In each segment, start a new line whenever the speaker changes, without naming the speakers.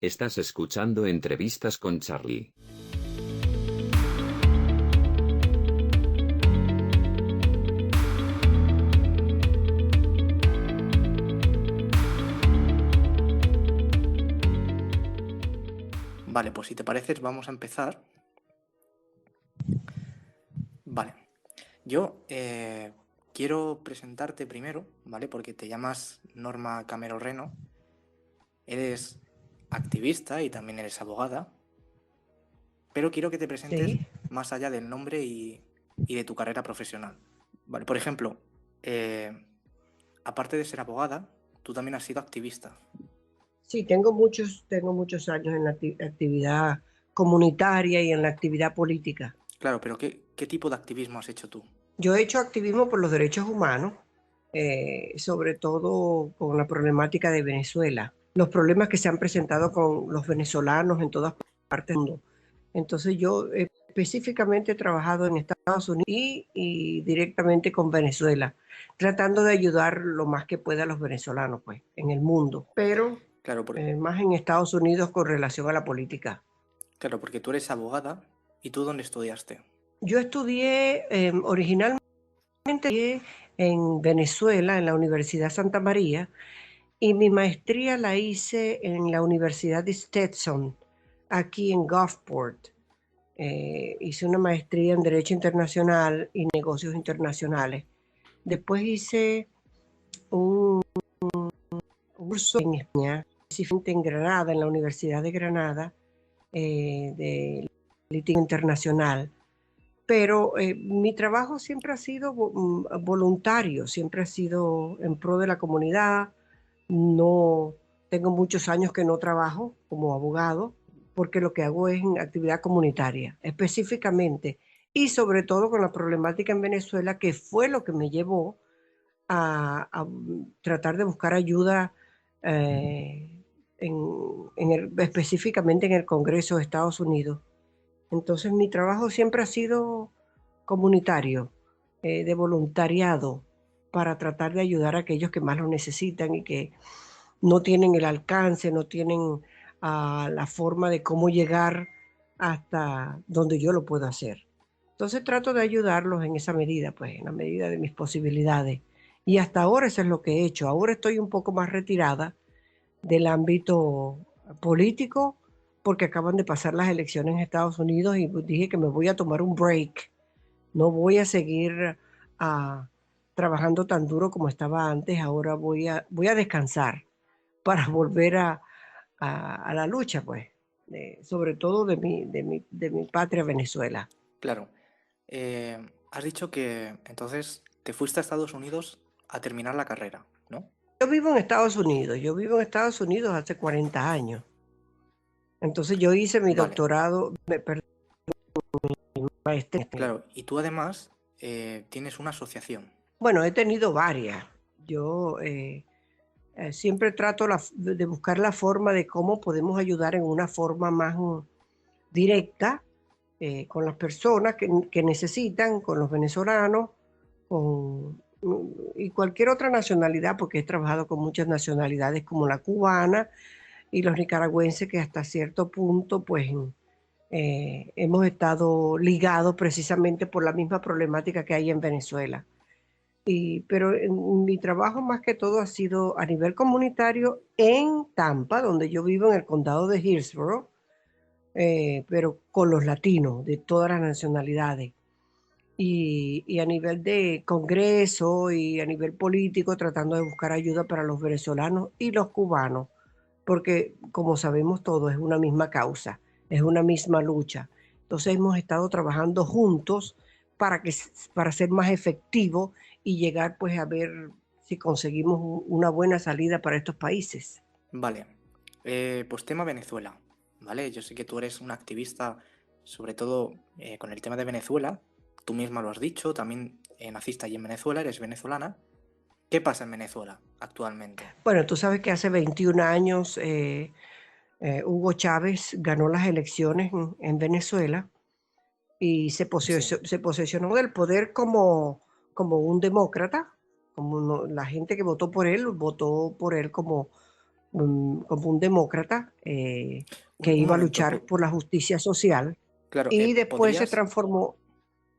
Estás escuchando Entrevistas con Charlie.
Vale, pues si te pareces vamos a empezar. Vale, yo quiero presentarte primero, ¿vale? Porque te llamas Norma Camero Reno, eres activista y también eres abogada, pero quiero que te presentes
Sí,
más allá del nombre y de tu carrera profesional. Vale, por ejemplo, aparte de ser abogada, tú también has sido activista.
sí, tengo muchos años en la actividad comunitaria y en la actividad política.
Claro, pero ¿qué tipo de activismo has hecho tú?
Yo he hecho activismo por los derechos humanos, sobre todo con la problemática de Venezuela, los problemas que se han presentado con los venezolanos en todas partes del mundo. Entonces yo específicamente he trabajado en Estados Unidos y directamente con Venezuela, tratando de ayudar lo más que pueda a los venezolanos, pues, en el mundo, pero
Claro,
más en Estados Unidos con relación a la política.
claro, porque tú eres abogada y tú ¿dónde estudiaste?
Yo estudié originalmente en Venezuela, en la Universidad Santa María, y mi maestría la hice en la Universidad de Stetson, aquí en Gulfport. Hice una maestría en Derecho Internacional y Negocios Internacionales. Después hice un curso en España, específicamente en Granada, en la Universidad de Granada, de Política Internacional. Pero mi trabajo siempre ha sido voluntario, siempre ha sido en pro de la comunidad. No tengo muchos años que no trabajo como abogado, porque lo que hago es en actividad comunitaria, específicamente, y sobre todo con la problemática en Venezuela, que fue lo que me llevó a tratar de buscar ayuda específicamente en el Congreso de Estados Unidos. Entonces mi trabajo siempre ha sido comunitario, de voluntariado, para tratar de ayudar a aquellos que más lo necesitan y que no tienen el alcance, no tienen la forma de cómo llegar hasta donde yo lo puedo hacer. Entonces trato de ayudarlos en esa medida, pues en la medida de mis posibilidades. Y hasta ahora eso es lo que he hecho. Ahora estoy un poco más retirada del ámbito político porque acaban de pasar las elecciones en Estados Unidos y dije que me voy a tomar un break. No voy a seguir trabajando tan duro como estaba antes. Ahora voy a descansar para volver a la lucha, pues, sobre todo de mi patria Venezuela.
Claro. Has dicho que entonces te fuiste a Estados Unidos a terminar la carrera, ¿no?
Yo vivo en Estados Unidos hace 40 años. Entonces yo hice mi
Vale,
doctorado, mi maestría.
claro. Y tú además tienes una asociación.
Bueno, he tenido varias. Yo siempre trato de buscar la forma de cómo podemos ayudar en una forma más directa con las personas que necesitan, con los venezolanos, y cualquier otra nacionalidad, porque he trabajado con muchas nacionalidades como la cubana y los nicaragüenses, que hasta cierto punto pues hemos estado ligados precisamente por la misma problemática que hay en Venezuela. Pero mi trabajo más que todo ha sido a nivel comunitario en Tampa, donde yo vivo en el condado de Hillsborough, pero con los latinos de todas las nacionalidades. Y a nivel de Congreso y a nivel político, tratando de buscar ayuda para los venezolanos y los cubanos, porque como sabemos todos, es una misma causa, es una misma lucha. Entonces hemos estado trabajando juntos para ser más efectivos y llegar pues a ver si conseguimos una buena salida para estos países.
Vale. Pues tema Venezuela, ¿vale? Yo sé que tú eres un activista, sobre todo con el tema de Venezuela. Tú misma lo has dicho, también naciste allí en Venezuela, eres venezolana. ¿Qué pasa en Venezuela actualmente?
Bueno, tú sabes que hace 21 años Hugo Chávez ganó las elecciones en Venezuela y
Sí,
se posesionó del poder como un demócrata, como la gente que votó por él como como un demócrata que
Un
iba a
momento,
luchar por la justicia social
claro,
y después se
¿podrías?
transformó,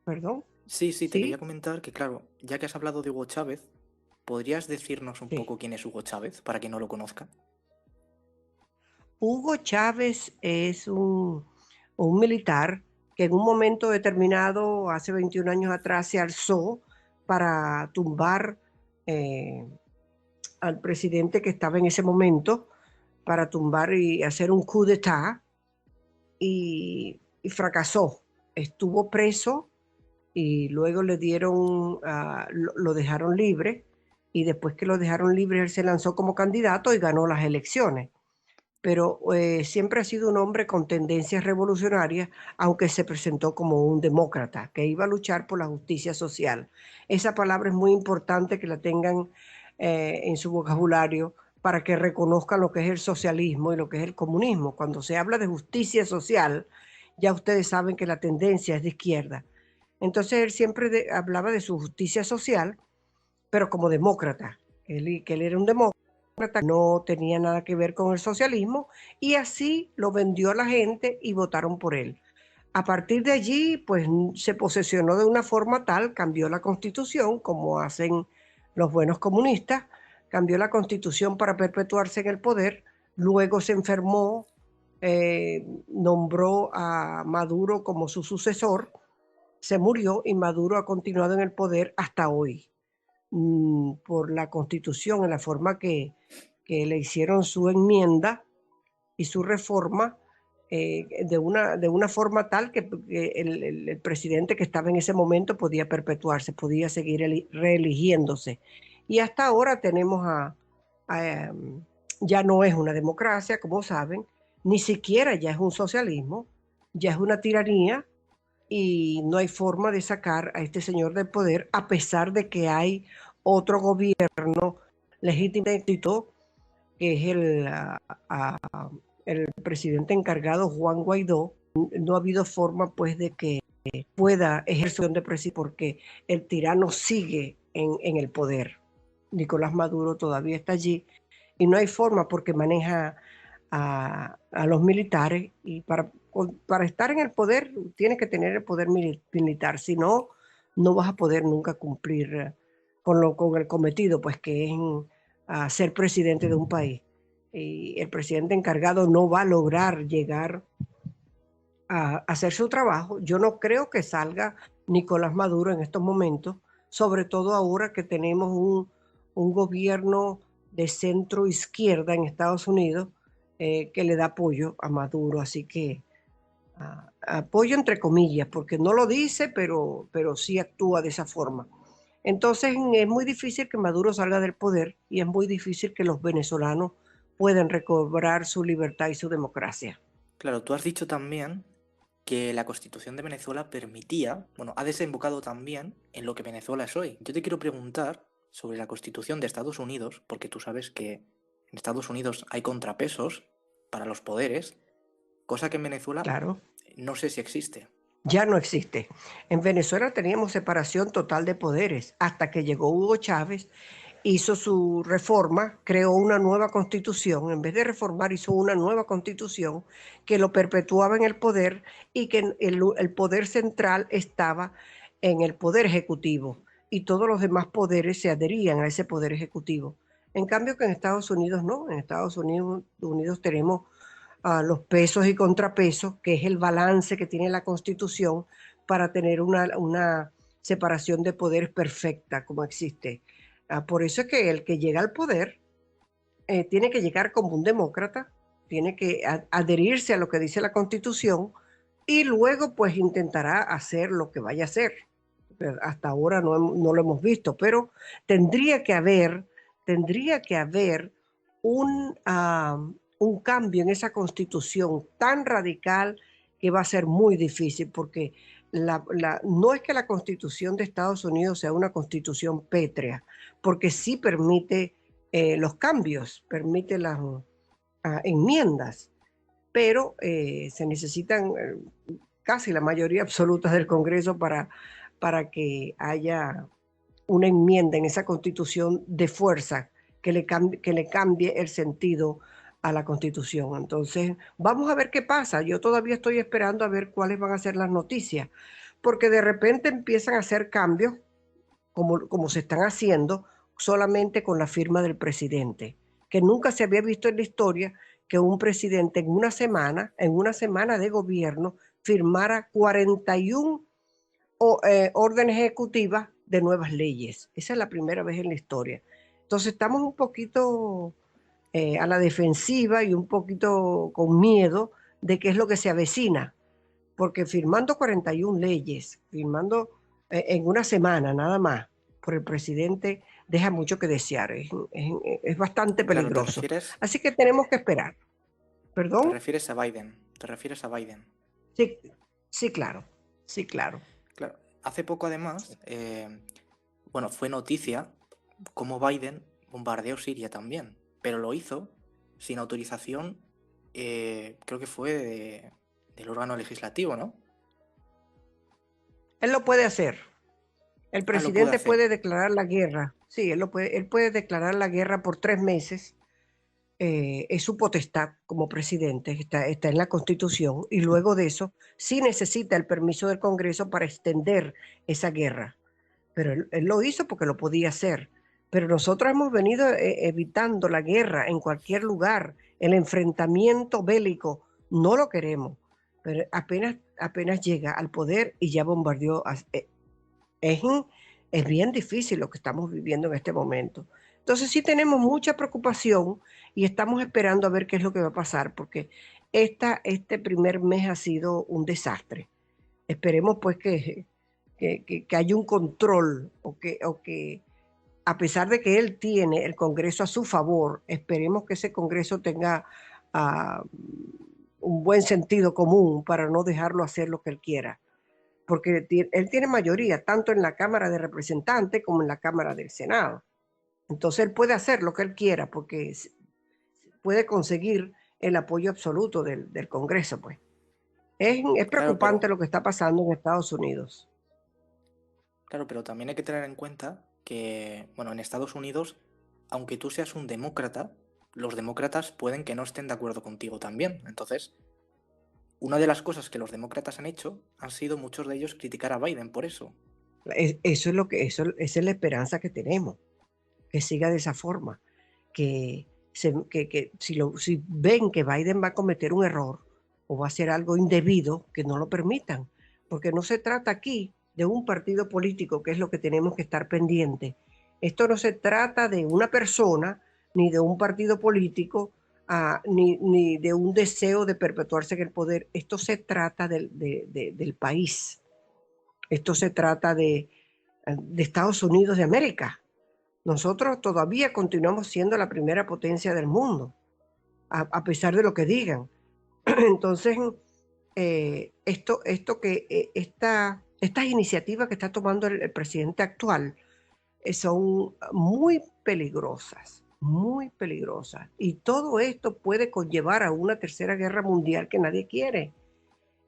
perdón,
Sí, sí, te quería
sí,
comentar que, claro, ya que has hablado de Hugo Chávez, ¿podrías decirnos un
sí.
poco quién es Hugo Chávez para quien no lo conozca?
Hugo Chávez es un militar que en un momento determinado, hace 21 años atrás, se alzó para tumbar eh, al presidente que estaba en ese momento, para tumbar y hacer un coup d'etat, y fracasó. Estuvo preso y luego le dieron, lo dejaron libre, y después que lo dejaron libre, él se lanzó como candidato y ganó las elecciones. Pero siempre ha sido un hombre con tendencias revolucionarias, aunque se presentó como un demócrata, que iba a luchar por la justicia social. Esa palabra es muy importante que la tengan en su vocabulario para que reconozcan lo que es el socialismo y lo que es el comunismo. Cuando se habla de justicia social, ya ustedes saben que la tendencia es de izquierda. Entonces él siempre hablaba de su justicia social, pero como demócrata, que él era un demócrata, no tenía nada que ver con el socialismo, y así lo vendió a la gente y votaron por él. A partir de allí, pues se posesionó de una forma tal, cambió la constitución, como hacen los buenos comunistas, cambió la constitución para perpetuarse en el poder, luego se enfermó, nombró a Maduro como su sucesor, se murió y Maduro ha continuado en el poder hasta hoy. Por la constitución, en la forma que le hicieron su enmienda y su reforma, de una forma tal que el presidente que estaba en ese momento podía perpetuarse, podía seguir reeligiéndose. Y hasta ahora tenemos ya no es una democracia, como saben, ni siquiera ya es un socialismo, ya es una tiranía, y no hay forma de sacar a este señor del poder, a pesar de que hay otro gobierno legítimo, que es el presidente encargado, Juan Guaidó. No ha habido forma, pues, de que pueda ejercer de presidente, porque el tirano sigue en el poder. Nicolás Maduro todavía está allí y no hay forma, porque maneja a los militares, y para estar en el poder tienes que tener el poder militar, si no, no vas a poder nunca cumplir con el cometido, pues, que es ser presidente de un país. Y el presidente encargado no va a lograr llegar a hacer su trabajo. Yo no creo que salga Nicolás Maduro en estos momentos, sobre todo ahora que tenemos un gobierno de centro izquierda en Estados Unidos, que le da apoyo a Maduro. Así que apoyo entre comillas, porque no lo dice, pero sí actúa de esa forma. Entonces es muy difícil que Maduro salga del poder, y es muy difícil que los venezolanos puedan recobrar su libertad y su democracia.
Claro, tú has dicho también que la Constitución de Venezuela permitía, bueno, ha desembocado también en lo que Venezuela es hoy. Yo te quiero preguntar sobre la Constitución de Estados Unidos, porque tú sabes que en Estados Unidos hay contrapesos para los poderes, cosa que en Venezuela
Claro.
no sé si existe.
Ya no existe. En Venezuela teníamos separación total de poderes hasta que llegó Hugo Chávez, hizo su reforma, creó una nueva constitución. En vez de reformar, hizo una nueva constitución que lo perpetuaba en el poder, y que el poder central estaba en el poder ejecutivo, y todos los demás poderes se adherían a ese poder ejecutivo. En cambio que en Estados Unidos no, en Estados Unidos tenemos los pesos y contrapesos, que es el balance que tiene la Constitución para tener una separación de poderes perfecta como existe. Por eso es que el que llega al poder tiene que llegar como un demócrata, tiene que adherirse a lo que dice la Constitución, y luego pues intentará hacer lo que vaya a hacer. Pero hasta ahora no lo hemos visto, pero tendría que haber, tendría que haber un, un cambio en esa Constitución tan radical, que va a ser muy difícil, porque no es que la Constitución de Estados Unidos sea una constitución pétrea, porque sí permite los cambios, permite las enmiendas, pero se necesitan casi la mayoría absoluta del Congreso para que haya una enmienda en esa Constitución de fuerza, que le cambie el sentido a la Constitución. Entonces, vamos a ver qué pasa. Yo todavía estoy esperando a ver cuáles van a ser las noticias, porque de repente empiezan a hacer cambios como se están haciendo solamente con la firma del presidente, que nunca se había visto en la historia que un presidente en una semana de gobierno, firmara 41 órdenes ejecutivas de nuevas leyes. Esa es la primera vez en la historia. Entonces estamos un poquito a la defensiva y un poquito con miedo de qué es lo que se avecina, porque firmando 41 leyes, firmando en una semana nada más por el presidente, deja mucho que desear, es bastante
Claro,
peligroso. Así que tenemos que esperar. ¿Perdón?
Te refieres a Biden.
Sí, sí, claro. Sí, claro.
Claro. Hace poco, además, bueno, fue noticia cómo Biden bombardeó Siria también, pero lo hizo sin autorización, creo que fue del órgano legislativo, ¿no?
Él lo puede hacer. El
lo puede
presidente
hacer.
puede declarar la guerra. Sí, él puede declarar la guerra por 3 meses. Es su potestad como presidente, está en la Constitución, y luego de eso sí necesita el permiso del Congreso para extender esa guerra. Pero él lo hizo porque lo podía hacer. Pero nosotros hemos venido evitando la guerra en cualquier lugar, el enfrentamiento bélico, no lo queremos. Pero apenas llega al poder y ya bombardeó. Es bien difícil lo que estamos viviendo en este momento. Entonces sí tenemos mucha preocupación y estamos esperando a ver qué es lo que va a pasar, porque este primer mes ha sido un desastre. Esperemos pues que haya un control o que a pesar de que él tiene el Congreso a su favor, esperemos que ese Congreso tenga un buen sentido común para no dejarlo hacer lo que él quiera, porque él tiene mayoría tanto en la Cámara de Representantes como en la Cámara del Senado. Entonces él puede hacer lo que él quiera porque puede conseguir el apoyo absoluto del Congreso, pues. Es
Claro,
preocupante lo que está pasando en Estados Unidos.
Claro, pero también hay que tener en cuenta que, bueno, en Estados Unidos, aunque tú seas un demócrata, los demócratas pueden que no estén de acuerdo contigo también. Entonces, una de las cosas que los demócratas han hecho han sido muchos de ellos criticar a Biden por eso.
Esa es la esperanza que tenemos, que siga de esa forma, que si ven que Biden va a cometer un error o va a hacer algo indebido, que no lo permitan, porque no se trata aquí de un partido político, que es lo que tenemos que estar pendiente. Esto no se trata de una persona, ni de un partido político, ni de un deseo de perpetuarse en el poder. Esto se trata del país. Esto se trata de Estados Unidos de América. Nosotros todavía continuamos siendo la primera potencia del mundo, a pesar de lo que digan. Entonces, estas iniciativas que está tomando el presidente actual son muy peligrosas, muy peligrosas. Y todo esto puede conllevar a una tercera guerra mundial que nadie quiere.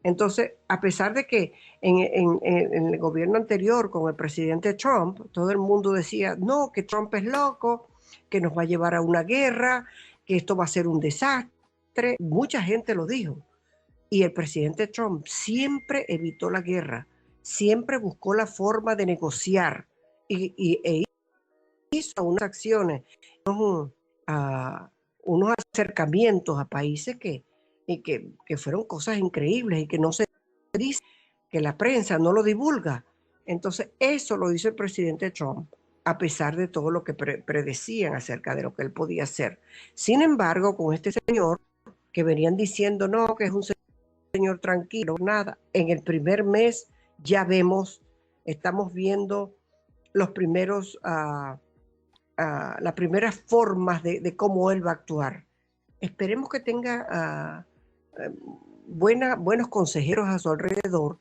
Entonces, a pesar de que en el gobierno anterior con el presidente Trump, todo el mundo decía, no, que Trump es loco, que nos va a llevar a una guerra, que esto va a ser un desastre. Mucha gente lo dijo. Y el presidente Trump siempre evitó la guerra, siempre buscó la forma de negociar e hizo unas acciones, unos acercamientos a países que fueron cosas increíbles y que no se dice, que la prensa no lo divulga. Entonces eso lo hizo el presidente Trump, a pesar de todo lo que predecían acerca de lo que él podía hacer. Sin embargo, con este señor que venían diciendo, no, que es un señor tranquilo, nada, en el primer mes ya estamos viendo los primeros las primeras formas de cómo él va a actuar. Esperemos que tenga buenos consejeros a su alrededor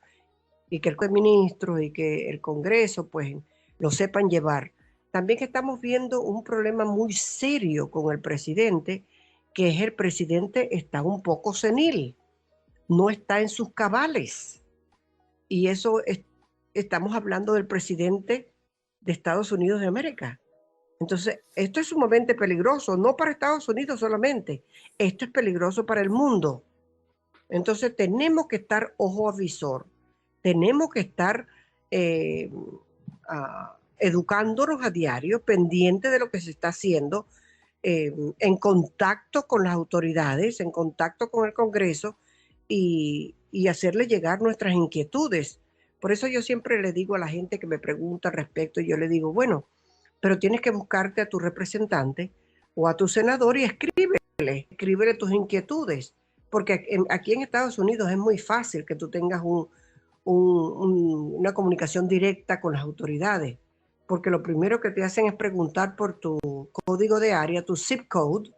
y que el ministro y que el Congreso pues lo sepan llevar. También que estamos viendo un problema muy serio con el presidente, que es el presidente está un poco senil, no está en sus cabales. Y eso estamos hablando del presidente de Estados Unidos de América. Entonces, esto es sumamente peligroso, no para Estados Unidos solamente, esto es peligroso para el mundo. Entonces, tenemos que estar ojo a visor, tenemos que estar educándonos a diario, pendiente de lo que se está haciendo, en contacto con las autoridades, en contacto con el Congreso y hacerle llegar nuestras inquietudes. Por eso yo siempre le digo a la gente que me pregunta al respecto, yo le digo, bueno, pero tienes que buscarte a tu representante o a tu senador y escríbele tus inquietudes, porque aquí en Estados Unidos es muy fácil que tú tengas una comunicación directa con las autoridades, porque lo primero que te hacen es preguntar por tu código de área, tu zip code,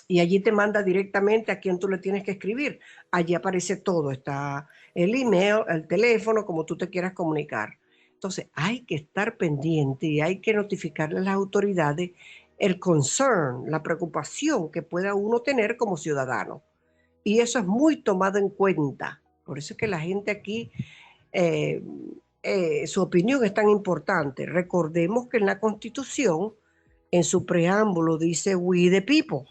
y allí te manda directamente a quién tú le tienes que escribir. Allí aparece todo, está el email, el teléfono, como tú te quieras comunicar. Entonces hay que estar pendiente y hay que notificarle a las autoridades el concern, la preocupación que pueda uno tener como ciudadano. Y eso es muy tomado en cuenta. Por eso es que la gente aquí, su opinión es tan importante. Recordemos que en la Constitución, en su preámbulo, dice we the people,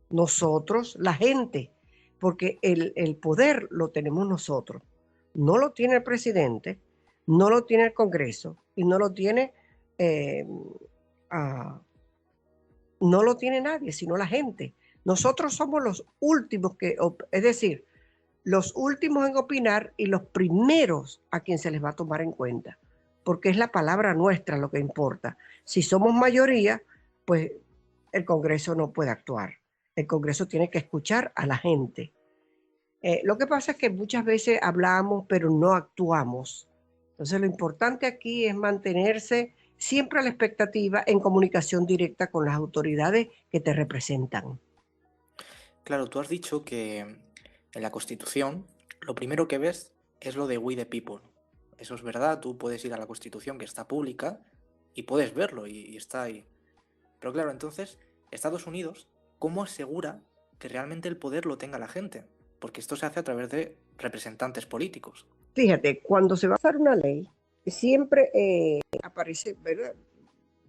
nosotros, la gente, porque el poder lo tenemos nosotros. No lo tiene el presidente, no lo tiene el Congreso y no lo tiene, no lo tiene nadie, sino la gente. Nosotros somos los últimos es decir, los últimos en opinar y los primeros a quien se les va a tomar en cuenta, porque es la palabra nuestra lo que importa. Si somos mayoría, pues el Congreso no puede actuar. El Congreso tiene que escuchar a la gente. Lo que pasa es que muchas veces hablamos, pero no actuamos. Entonces lo importante aquí es mantenerse siempre a la expectativa en comunicación directa con las autoridades que te representan.
Claro, tú has dicho que en la Constitución lo primero que ves es lo de We the People. Eso es verdad, tú puedes ir a la Constitución que está pública y puedes verlo y está ahí. Pero claro, entonces, Estados Unidos, ¿cómo asegura que realmente el poder lo tenga la gente? Porque esto se hace a través de representantes políticos.
Fíjate, cuando se va a hacer una ley, siempre aparece, ¿verdad?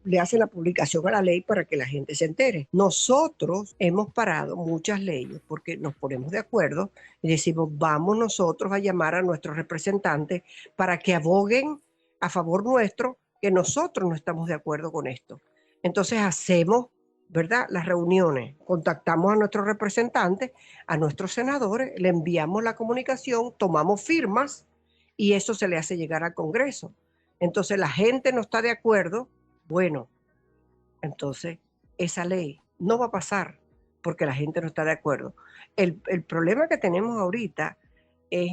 Le hacen la publicación a la ley para que la gente se entere. Nosotros hemos parado muchas leyes porque nos ponemos de acuerdo y decimos, vamos nosotros a llamar a nuestros representantes para que aboguen a favor nuestro, que nosotros no estamos de acuerdo con esto. Entonces hacemos, ¿verdad?, las reuniones, contactamos a nuestros representantes, a nuestros senadores, le enviamos la comunicación, tomamos firmas y eso se le hace llegar al Congreso. Entonces la gente no está de acuerdo. Bueno, entonces esa ley no va a pasar porque la gente no está de acuerdo. El problema que tenemos ahorita es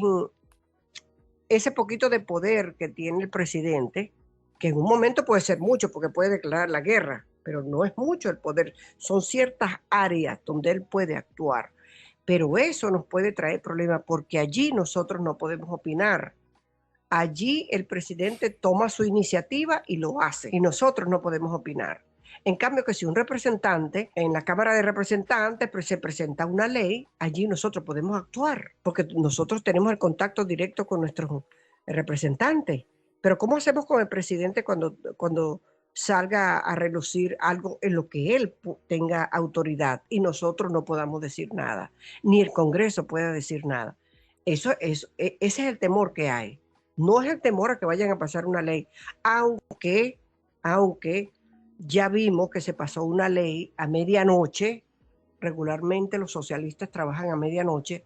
ese poquito de poder que tiene el presidente, que en un momento puede ser mucho porque puede declarar la guerra, pero no es mucho el poder. Son ciertas áreas donde él puede actuar. Pero eso nos puede traer problemas porque allí nosotros no podemos opinar. Allí el presidente toma su iniciativa y lo hace, y nosotros no podemos opinar. En cambio, que si un representante en la Cámara de Representantes se presenta una ley, allí nosotros podemos actuar, porque nosotros tenemos el contacto directo con nuestros representantes. Pero ¿cómo hacemos con el presidente cuando salga a relucir algo en lo que él tenga autoridad y nosotros no podamos decir nada, ni el Congreso pueda decir nada? Ese es el temor que hay. No es el temor a que vayan a pasar una ley, aunque ya vimos que se pasó una ley a medianoche. Regularmente los socialistas trabajan a medianoche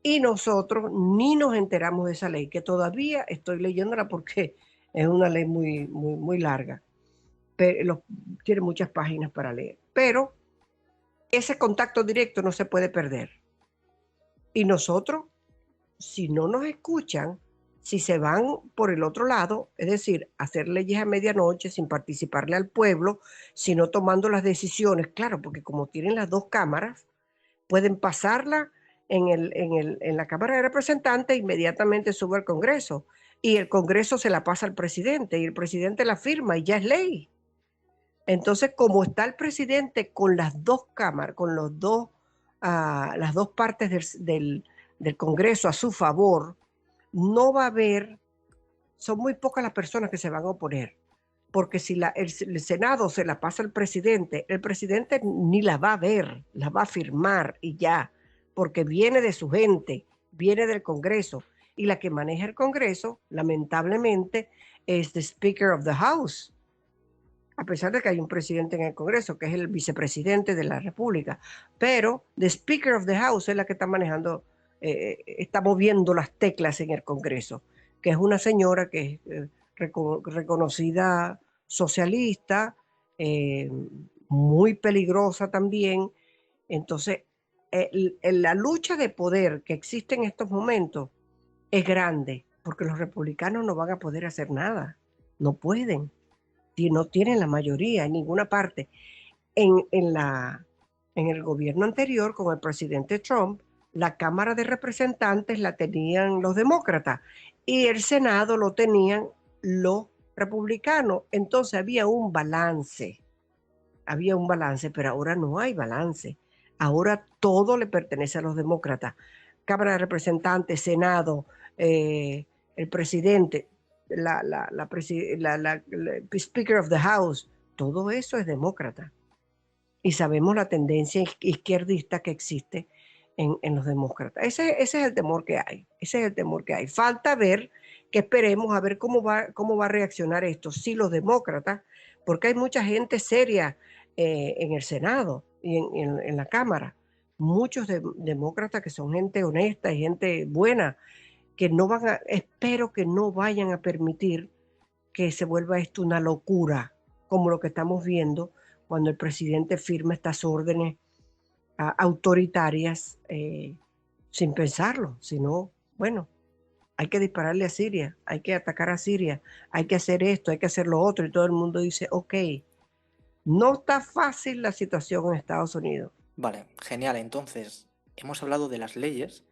y nosotros ni nos enteramos de esa ley, que todavía estoy leyéndola porque es una ley muy, muy, muy larga. Pero tiene muchas páginas para leer. Pero ese contacto directo no se puede perder. Y nosotros, si no nos escuchan, si se van por el otro lado, es decir, hacer leyes a medianoche sin participarle al pueblo, sino tomando las decisiones, claro, porque como tienen las dos cámaras, pueden pasarla en la Cámara de Representantes, inmediatamente sube al Congreso, y el Congreso se la pasa al presidente, y el presidente la firma, y ya es ley. Entonces, como está el presidente con las dos cámaras, con las dos partes del Congreso a su favor, no va a haber, son muy pocas las personas que se van a oponer, porque si el Senado se la pasa al presidente, el presidente ni la va a ver, la va a firmar y ya, porque viene de su gente, viene del Congreso, y la que maneja el Congreso, lamentablemente, es the Speaker of the House, a pesar de que hay un presidente en el Congreso, que es el vicepresidente de la República, pero the Speaker of the House es la que está manejando, está moviendo las teclas en el Congreso, que es una señora que es reconocida socialista, eh, muy peligrosa también. Entonces, la lucha de poder que existe en estos momentos es grande, porque los republicanos no van a poder hacer nada, no pueden, no tienen la mayoría en ninguna parte. En el gobierno anterior, con el presidente Trump, la Cámara de Representantes la tenían los demócratas y el Senado lo tenían los republicanos. Entonces había un balance, pero ahora no hay balance. Ahora todo le pertenece a los demócratas. Cámara de Representantes, Senado, el presidente, la Speaker of the House, todo eso es demócrata. Y sabemos la tendencia izquierdista que existe en los demócratas. Ese es el temor que hay. Ese es el temor que hay. Falta ver, que esperemos a ver cómo va a reaccionar esto. Sí, los demócratas, porque hay mucha gente seria en el Senado y en la Cámara. Muchos demócratas que son gente honesta y gente buena, que no espero que no vayan a permitir que se vuelva esto una locura, como lo que estamos viendo cuando el presidente firma estas órdenes autoritarias sin pensarlo, sino, bueno, hay que dispararle a Siria, hay que atacar a Siria, hay que hacer esto, hay que hacer lo otro, y todo el mundo dice, ok, no está fácil la situación en Estados Unidos.
Vale, genial. Entonces, hemos hablado de las leyes.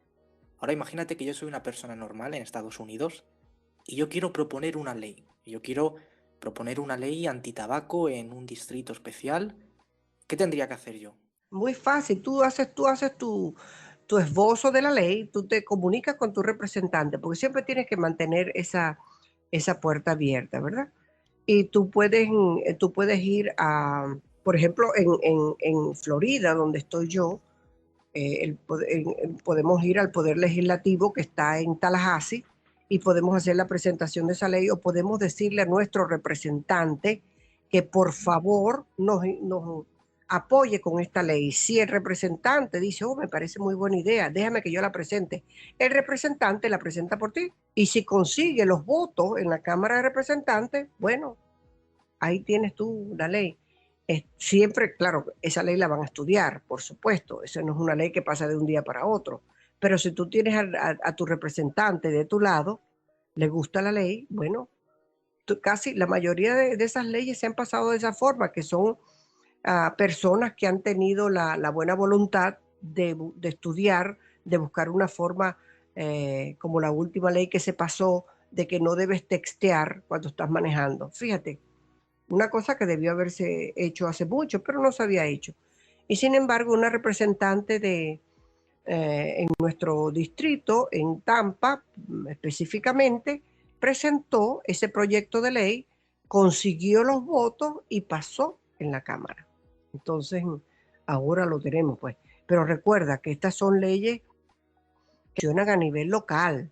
Ahora imagínate que yo soy una persona normal en Estados Unidos y yo quiero proponer una ley. Yo quiero proponer una ley antitabaco en un distrito especial. ¿Qué tendría que hacer yo?
Muy fácil, tú haces tu esbozo de la ley, tú te comunicas con tu representante, porque siempre tienes que mantener esa puerta abierta, ¿verdad? Y tú puedes ir a, por ejemplo, en Florida, donde estoy yo, podemos ir al Poder Legislativo que está en Tallahassee y podemos hacer la presentación de esa ley, o podemos decirle a nuestro representante que por favor nos apoye con esta ley. Si el representante dice, oh, me parece muy buena idea, déjame que yo la presente, el representante la presenta por ti. Y si consigue los votos en la Cámara de Representantes, bueno, ahí tienes tú la ley. Siempre, claro, esa ley la van a estudiar, por supuesto. Eso no es una ley que pasa de un día para otro. Pero si tú tienes a tu representante de tu lado, le gusta la ley, bueno, casi la mayoría de esas leyes se han pasado de esa forma, que son personas que han tenido la buena voluntad de estudiar, de buscar una forma, como la última ley que se pasó, de que no debes textear cuando estás manejando. Fíjate, una cosa que debió haberse hecho hace mucho, pero no se había hecho. Y sin embargo, una representante en nuestro distrito, en Tampa específicamente, presentó ese proyecto de ley, consiguió los votos y pasó en la Cámara. Entonces, ahora lo tenemos, pues. Pero recuerda que estas son leyes que funcionan a nivel local,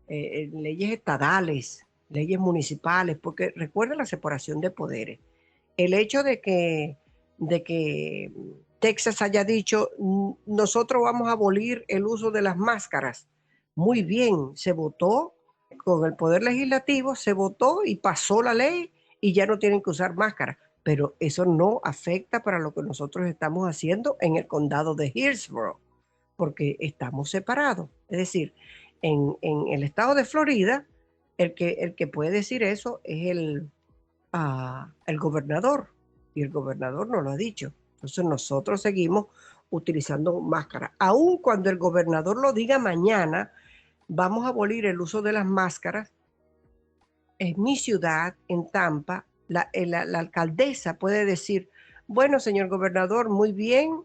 leyes estadales, leyes municipales, porque recuerda la separación de poderes. El hecho de que Texas haya dicho, nosotros vamos a abolir el uso de las máscaras. Muy bien, se votó con el Poder Legislativo, se votó y pasó la ley y ya no tienen que usar máscaras. Pero eso no afecta para lo que nosotros estamos haciendo en el condado de Hillsborough, porque estamos separados. Es decir, en el estado de Florida, el que puede decir eso es el gobernador, y el gobernador no lo ha dicho. Entonces nosotros seguimos utilizando máscaras. Aun cuando el gobernador lo diga mañana, vamos a abolir el uso de las máscaras. En mi ciudad, en Tampa, la alcaldesa puede decir, bueno, señor gobernador, muy bien,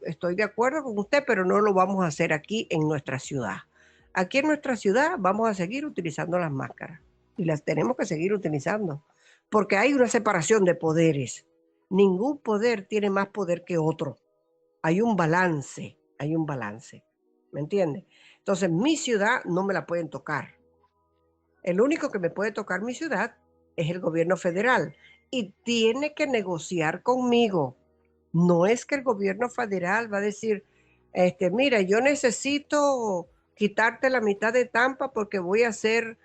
estoy de acuerdo con usted, pero no lo vamos a hacer aquí en nuestra ciudad. Aquí en nuestra ciudad vamos a seguir utilizando las máscaras y las tenemos que seguir utilizando, porque hay una separación de poderes. Ningún poder tiene más poder que otro. Hay un balance, ¿me entiendes? Entonces, mi ciudad no me la pueden tocar. El único que me puede tocar mi ciudad es el gobierno federal y tiene que negociar conmigo. No es que el gobierno federal va a decir, mira, yo necesito quitarte la mitad de Tampa porque voy a hacer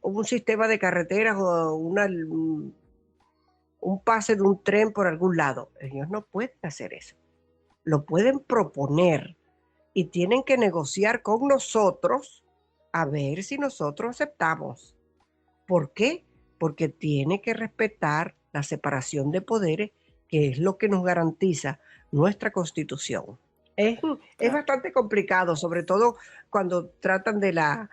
un sistema de carreteras o un pase de un tren por algún lado. Ellos no pueden hacer eso. Lo pueden proponer y tienen que negociar con nosotros a ver si nosotros aceptamos. ¿Por qué? Porque tiene que respetar la separación de poderes, que es lo que nos garantiza nuestra Constitución. Es
Claro,
bastante complicado, sobre todo cuando tratan de la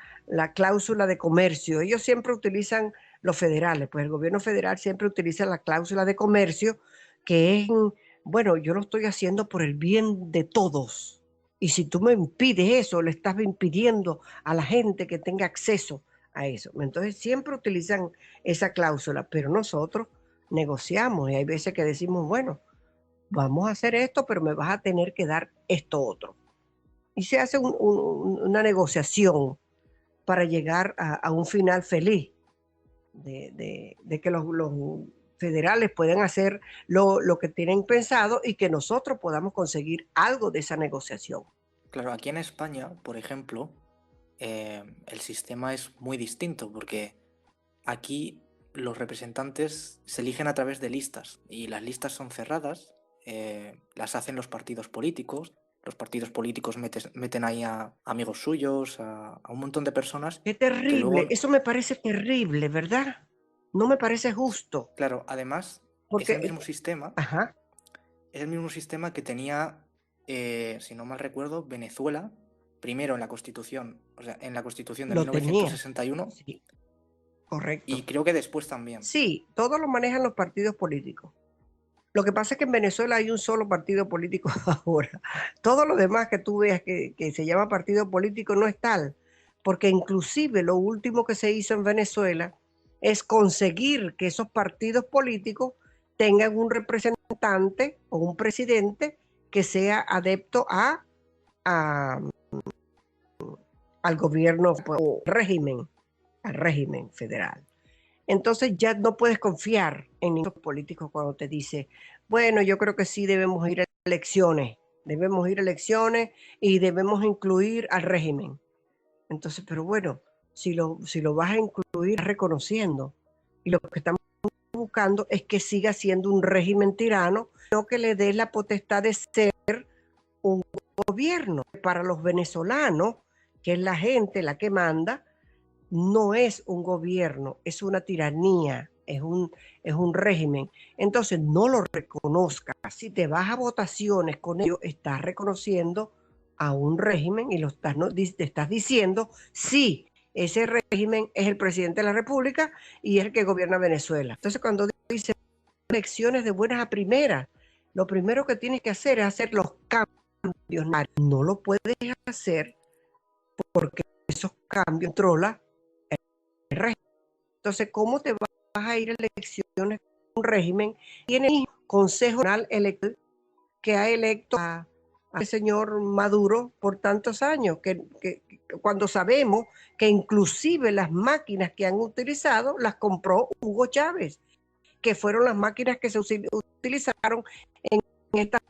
cláusula de comercio. Ellos siempre utilizan, los federales, pues el gobierno federal siempre utiliza la cláusula de comercio, que es, bueno, yo lo estoy haciendo por el bien de todos. Y si tú me impides eso, le estás impidiendo a la gente que tenga acceso a eso. Entonces siempre utilizan esa cláusula, pero nosotros negociamos y hay veces que decimos, bueno, vamos a hacer esto, pero me vas a tener que dar esto otro. Y se hace una negociación para llegar a un final feliz, de que los federales puedan hacer lo que tienen pensado y que nosotros podamos conseguir algo de esa negociación.
claro, aquí en España, por ejemplo, el sistema es muy distinto porque aquí los representantes se eligen a través de listas y las listas son cerradas, las hacen los partidos políticos. Los partidos políticos meten ahí a amigos suyos, a un montón de personas
Qué
que
terrible,
luego,
eso me parece terrible, ¿verdad? No me parece justo,
claro, además
porque, ajá,
es el mismo sistema que tenía, si no mal recuerdo, Venezuela, primero en la Constitución, o sea, en la Constitución de
lo tenía,
1961
sí,
y
correcto.
creo que después también.
Sí, todo lo manejan los partidos políticos. Lo que pasa es que en Venezuela hay un solo partido político ahora. Todo lo demás que tú veas que se llama partido político no es tal, porque inclusive lo último que se hizo en Venezuela es conseguir que esos partidos políticos tengan un representante o un presidente que sea adepto a- al gobierno o al régimen federal. Entonces ya no puedes confiar en ningún político cuando te dice, bueno, yo creo que sí debemos ir a elecciones y debemos incluir al régimen. Entonces, pero bueno, si lo vas a incluir, estás reconociendo. Y lo que estamos buscando es que siga siendo un régimen tirano, no que le dé la potestad de ser un gobierno. Para los venezolanos, que es la gente la que manda, no es un gobierno, es una tiranía, es un régimen. Entonces, no lo reconozcas. Si te vas a votaciones con ellos, estás reconociendo a un régimen y te estás diciendo, sí, ese régimen es el presidente de la República y es el que gobierna Venezuela. Entonces, cuando dice elecciones de buenas a primeras, lo primero que tienes que hacer es hacer los cambios. No lo puedes hacer porque esos cambios controla el régimen. Entonces, ¿cómo te vas a ir a elecciones con un régimen? Tiene un Consejo Nacional Electoral que ha electo al señor Maduro por tantos años, que cuando sabemos que inclusive las máquinas que han utilizado las compró Hugo Chávez, que fueron las máquinas que se utilizaron en estas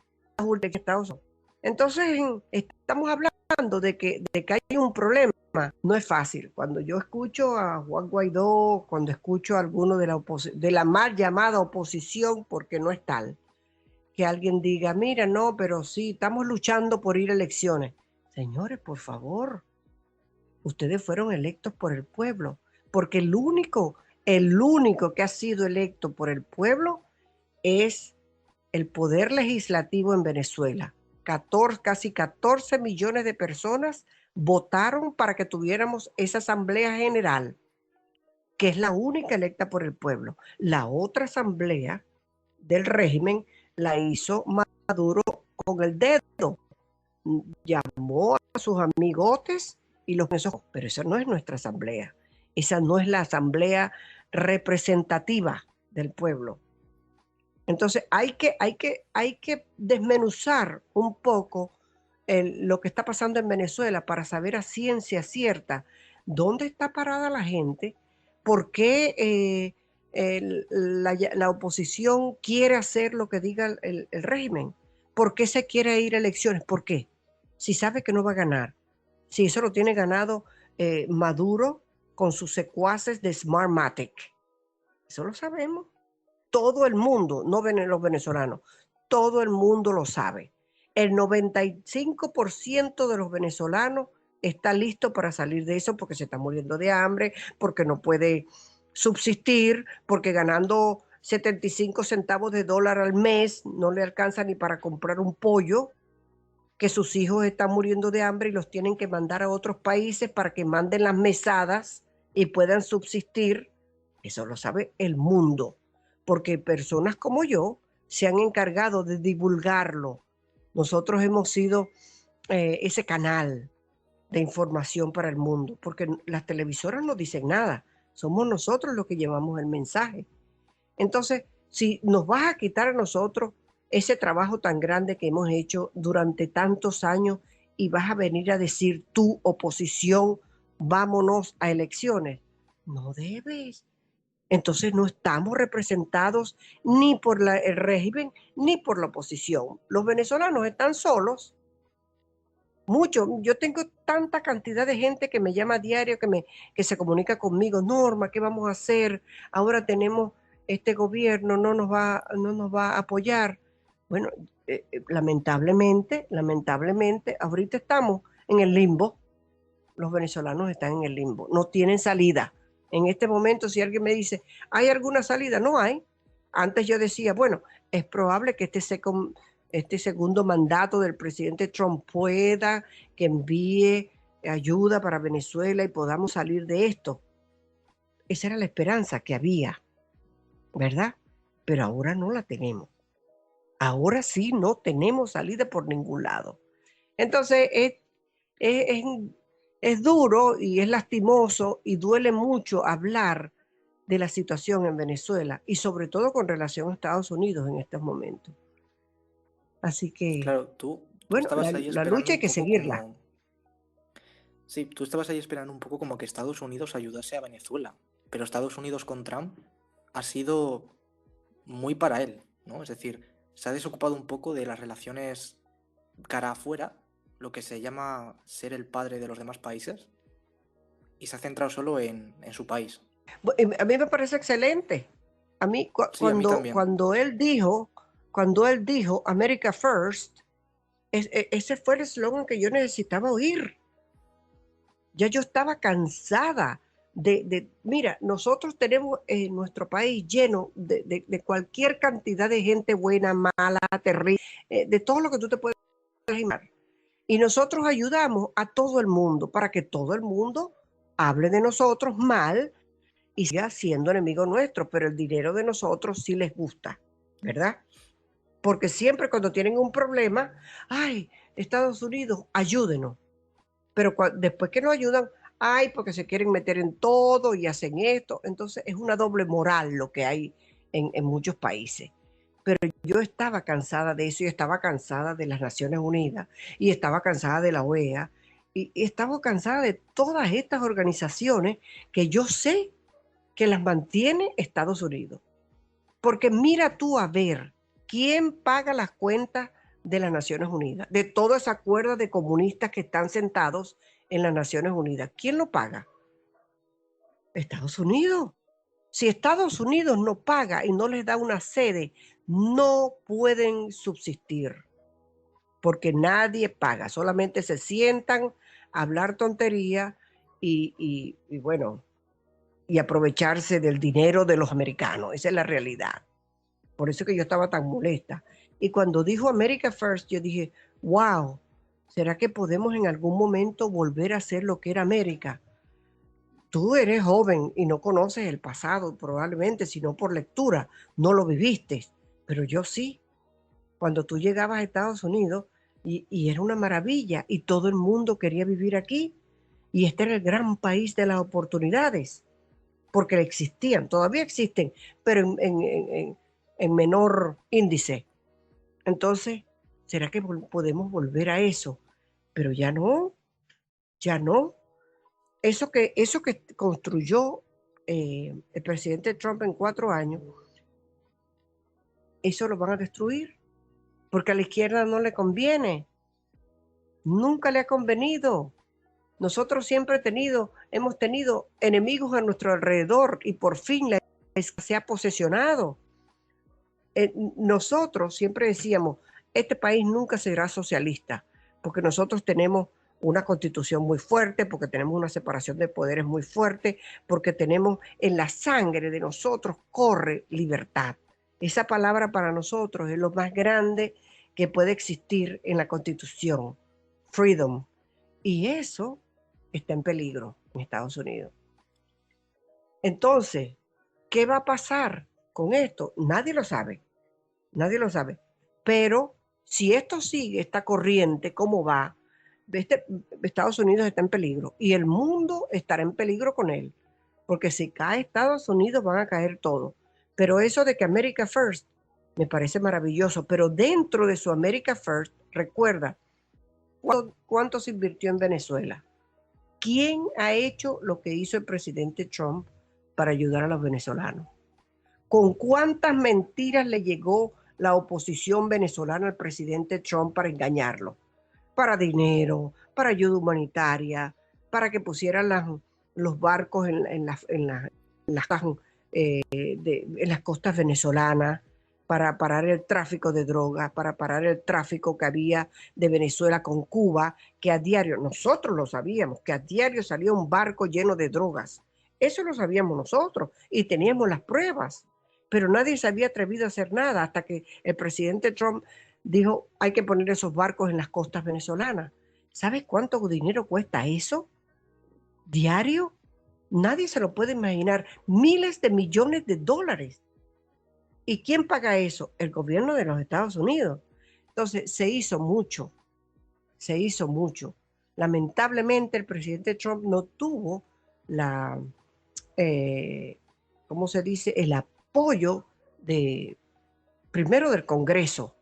últimas Estados Unidos. Entonces, estamos hablando de que hay un problema. No es fácil. Cuando yo escucho a Juan Guaidó, cuando escucho a alguno de la mal llamada oposición, porque no es tal, que alguien diga, mira, no, pero sí, estamos luchando por ir a elecciones. Señores, por favor, ustedes fueron electos por el pueblo, porque el único que ha sido electo por el pueblo es el poder legislativo en Venezuela. Casi 14 millones de personas votaron para que tuviéramos esa asamblea general, que es la única electa por el pueblo. La otra asamblea del régimen la hizo Maduro con el dedo. Llamó a sus amigotes y los pensó, pero esa no es nuestra asamblea. Esa no es la asamblea representativa del pueblo. Entonces hay que desmenuzar un poco lo que está pasando en Venezuela para saber a ciencia cierta dónde está parada la gente, por qué la oposición quiere hacer lo que diga el régimen, por qué se quiere ir a elecciones, por qué, si sabe que no va a ganar, si eso lo tiene ganado Maduro con sus secuaces de Smartmatic, eso lo sabemos. Todo el mundo, no los venezolanos, todo el mundo lo sabe. El 95% de los venezolanos está listo para salir de eso porque se está muriendo de hambre, porque no puede subsistir, porque ganando 75 centavos de dólar al mes no le alcanza ni para comprar un pollo, que sus hijos están muriendo de hambre y los tienen que mandar a otros países para que manden las mesadas y puedan subsistir. Eso lo sabe el mundo, porque personas como yo se han encargado de divulgarlo. Nosotros hemos sido ese canal de información para el mundo, porque las televisoras no dicen nada, somos nosotros los que llevamos el mensaje. Entonces, si nos vas a quitar a nosotros ese trabajo tan grande que hemos hecho durante tantos años y vas a venir a decir tu oposición, vámonos a elecciones, no debes. Entonces no estamos representados ni por el régimen ni por la oposición. Los venezolanos están solos. Mucho. Yo tengo tanta cantidad de gente que me llama a diario, que se comunica conmigo. Norma, ¿qué vamos a hacer? Ahora tenemos este gobierno, no nos va a apoyar. Bueno, lamentablemente, ahorita estamos en el limbo. Los venezolanos están en el limbo, no tienen salida. En este momento, si alguien me dice, ¿hay alguna salida? No hay. Antes yo decía, bueno, es probable que este segundo mandato del presidente Trump pueda que envíe ayuda para Venezuela y podamos salir de esto. Esa era la esperanza que había, ¿verdad? Pero ahora no la tenemos. Ahora sí no tenemos salida por ningún lado. Entonces, es duro y es lastimoso y duele mucho hablar de la situación en Venezuela y sobre todo con relación a Estados Unidos en estos momentos. Así que,
Claro, tú
bueno,
estabas ahí
la
esperando
lucha hay
un
que
poco
seguirla.
como... Sí, tú estabas ahí esperando un poco como que Estados Unidos ayudase a Venezuela, pero Estados Unidos con Trump ha sido muy para él, ¿no? Es decir, se ha desocupado un poco de las relaciones cara afuera, lo que se llama ser el padre de los demás países, y se ha centrado solo en su país.
A mí me parece excelente. A mí,
Sí, a mí también.
cuando él dijo America First, ese fue el eslogan que yo necesitaba oír. Ya yo estaba cansada mira, nosotros tenemos nuestro país lleno de cualquier cantidad de gente buena, mala, terrible, de todo lo que tú te puedes imaginar. Y nosotros ayudamos a todo el mundo para que todo el mundo hable de nosotros mal y siga siendo enemigo nuestro, pero el dinero de nosotros sí les gusta, ¿verdad? Porque siempre cuando tienen un problema, ay, Estados Unidos, ayúdenos. Pero después que nos ayudan, ay, porque se quieren meter en todo y hacen esto. Entonces es una doble moral lo que hay en muchos países. Pero yo estaba cansada de eso y estaba cansada de las Naciones Unidas y estaba cansada de la OEA y estaba cansada de todas estas organizaciones que yo sé que las mantiene Estados Unidos. Porque mira tú a ver quién paga las cuentas de las Naciones Unidas, de toda esa cuerda de comunistas que están sentados en las Naciones Unidas. ¿Quién lo paga? Estados Unidos. Si Estados Unidos no paga y no les da una sede, no pueden subsistir, porque nadie paga, solamente se sientan a hablar tontería y bueno, y aprovecharse del dinero de los americanos. Esa es la realidad. Por eso que yo estaba tan molesta. Y cuando dijo America First, yo dije, wow, ¿será que podemos en algún momento volver a ser lo que era América? Tú eres joven y no conoces el pasado probablemente, sino por lectura, no lo viviste, pero yo sí. Cuando tú llegabas a Estados Unidos y era una maravilla y todo el mundo quería vivir aquí y este era el gran país de las oportunidades. porque existían, todavía existen, pero en menor índice. Entonces, ¿será que podemos volver a eso? Pero ya no, ya no. Eso que construyó el presidente Trump en 4 años, eso lo van a destruir, porque a la izquierda no le conviene, nunca le ha convenido. Nosotros siempre hemos tenido enemigos a nuestro alrededor y por fin la izquierda se ha posesionado. Nosotros siempre decíamos, este país nunca será socialista, porque nosotros tenemos una constitución muy fuerte, porque tenemos una separación de poderes muy fuerte, porque tenemos en la sangre de nosotros corre libertad. Esa palabra para nosotros es lo más grande que puede existir en la constitución, freedom. Y eso está en peligro en Estados Unidos. Entonces, ¿qué va a pasar con esto? Nadie lo sabe. Nadie lo sabe. Pero si esto sigue, esta corriente, ¿cómo va? Estados Unidos está en peligro y el mundo estará en peligro con él. Porque si cae Estados Unidos van a caer todos. Pero eso de que America First me parece maravilloso. Pero dentro de su America First, recuerda, ¿cuánto se invirtió en Venezuela? ¿Quién ha hecho lo que hizo el presidente Trump para ayudar a los venezolanos? ¿Con cuántas mentiras le llegó la oposición venezolana al presidente Trump para engañarlo? Para dinero, para ayuda humanitaria, para que pusieran los barcos en las costas venezolanas, para parar el tráfico de drogas, para parar el tráfico que había de Venezuela con Cuba, que a diario, nosotros lo sabíamos, que a diario salía un barco lleno de drogas. Eso lo sabíamos nosotros y teníamos las pruebas, pero nadie se había atrevido a hacer nada hasta que el presidente Trump dijo, hay que poner esos barcos en las costas venezolanas. ¿Sabes cuánto dinero cuesta eso? ¿Diario? Nadie se lo puede imaginar. Miles de millones de dólares. ¿Y quién paga eso? El gobierno de los Estados Unidos. Entonces, se hizo mucho. Se hizo mucho. Lamentablemente, el presidente Trump no tuvo ¿cómo se dice? El apoyo primero del Congreso,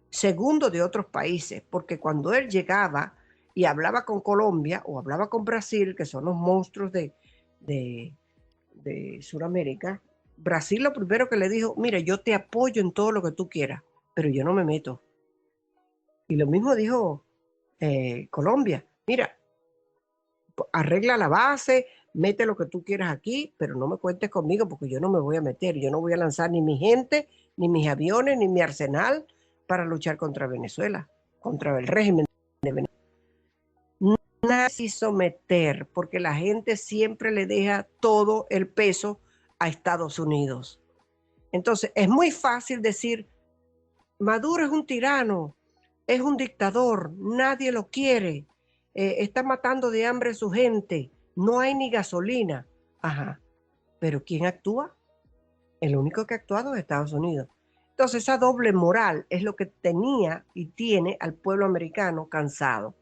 segundo de otros países, porque cuando él llegaba y hablaba con Colombia o hablaba con Brasil, que son los monstruos de Sudamérica, Brasil lo primero que le dijo, mira, yo te apoyo en todo lo que tú quieras, pero yo no me meto. Y lo mismo dijo Colombia, mira, arregla la base, mete lo que tú quieras aquí, pero no me cuentes conmigo porque yo no me voy a meter, yo no voy a lanzar ni mi gente, ni mis aviones, ni mi arsenal para luchar contra Venezuela, contra el régimen de Venezuela. Nadie se hizo meter porque la gente siempre le deja todo el peso a Estados Unidos. Entonces, es muy fácil decir, Maduro es un tirano, es un dictador, nadie lo quiere, está matando de hambre a su gente, no hay ni gasolina. Ajá, pero ¿quién actúa? El único que ha actuado es Estados Unidos. Entonces, esa doble moral es lo que tenía y tiene al pueblo americano cansado.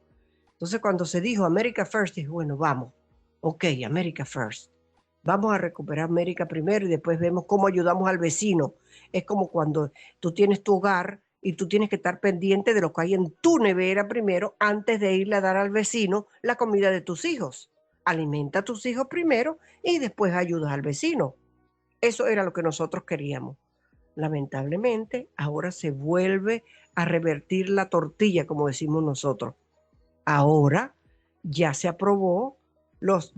Entonces, cuando se dijo America First, dije, bueno, vamos, ok, America First. Vamos a recuperar América primero y después vemos cómo ayudamos al vecino. Es como cuando tú tienes tu hogar y tú tienes que estar pendiente de lo que hay en tu nevera primero antes de irle a dar al vecino la comida de tus hijos. Alimenta a tus hijos primero y después ayudas al vecino. Eso era lo que nosotros queríamos. Lamentablemente, ahora se vuelve a revertir la tortilla, como decimos nosotros. Ahora ya se aprobó los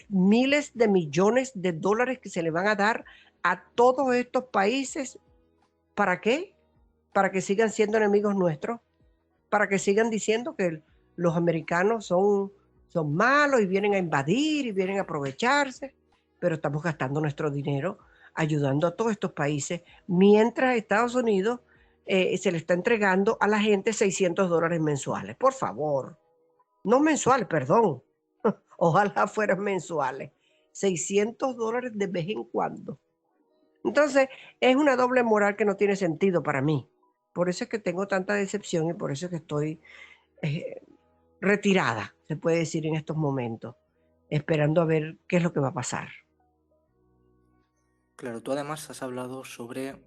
miles de millones de dólares que se le van a dar a todos estos países. ¿Para qué? Para que sigan siendo enemigos nuestros, para que sigan diciendo que los americanos son malos y vienen a invadir y vienen a aprovecharse, pero estamos gastando nuestro dinero ayudando a todos estos países, mientras Estados Unidos se le está entregando a la gente $600 mensuales. Por favor, no mensuales, perdón. Ojalá fueran mensuales. $600 de vez en cuando. Entonces, es una doble moral que no tiene sentido para mí. Por eso es que tengo tanta decepción y por eso es que estoy retirada, se puede decir en estos momentos, esperando a ver qué es lo que va a pasar.
Claro, tú además has hablado sobre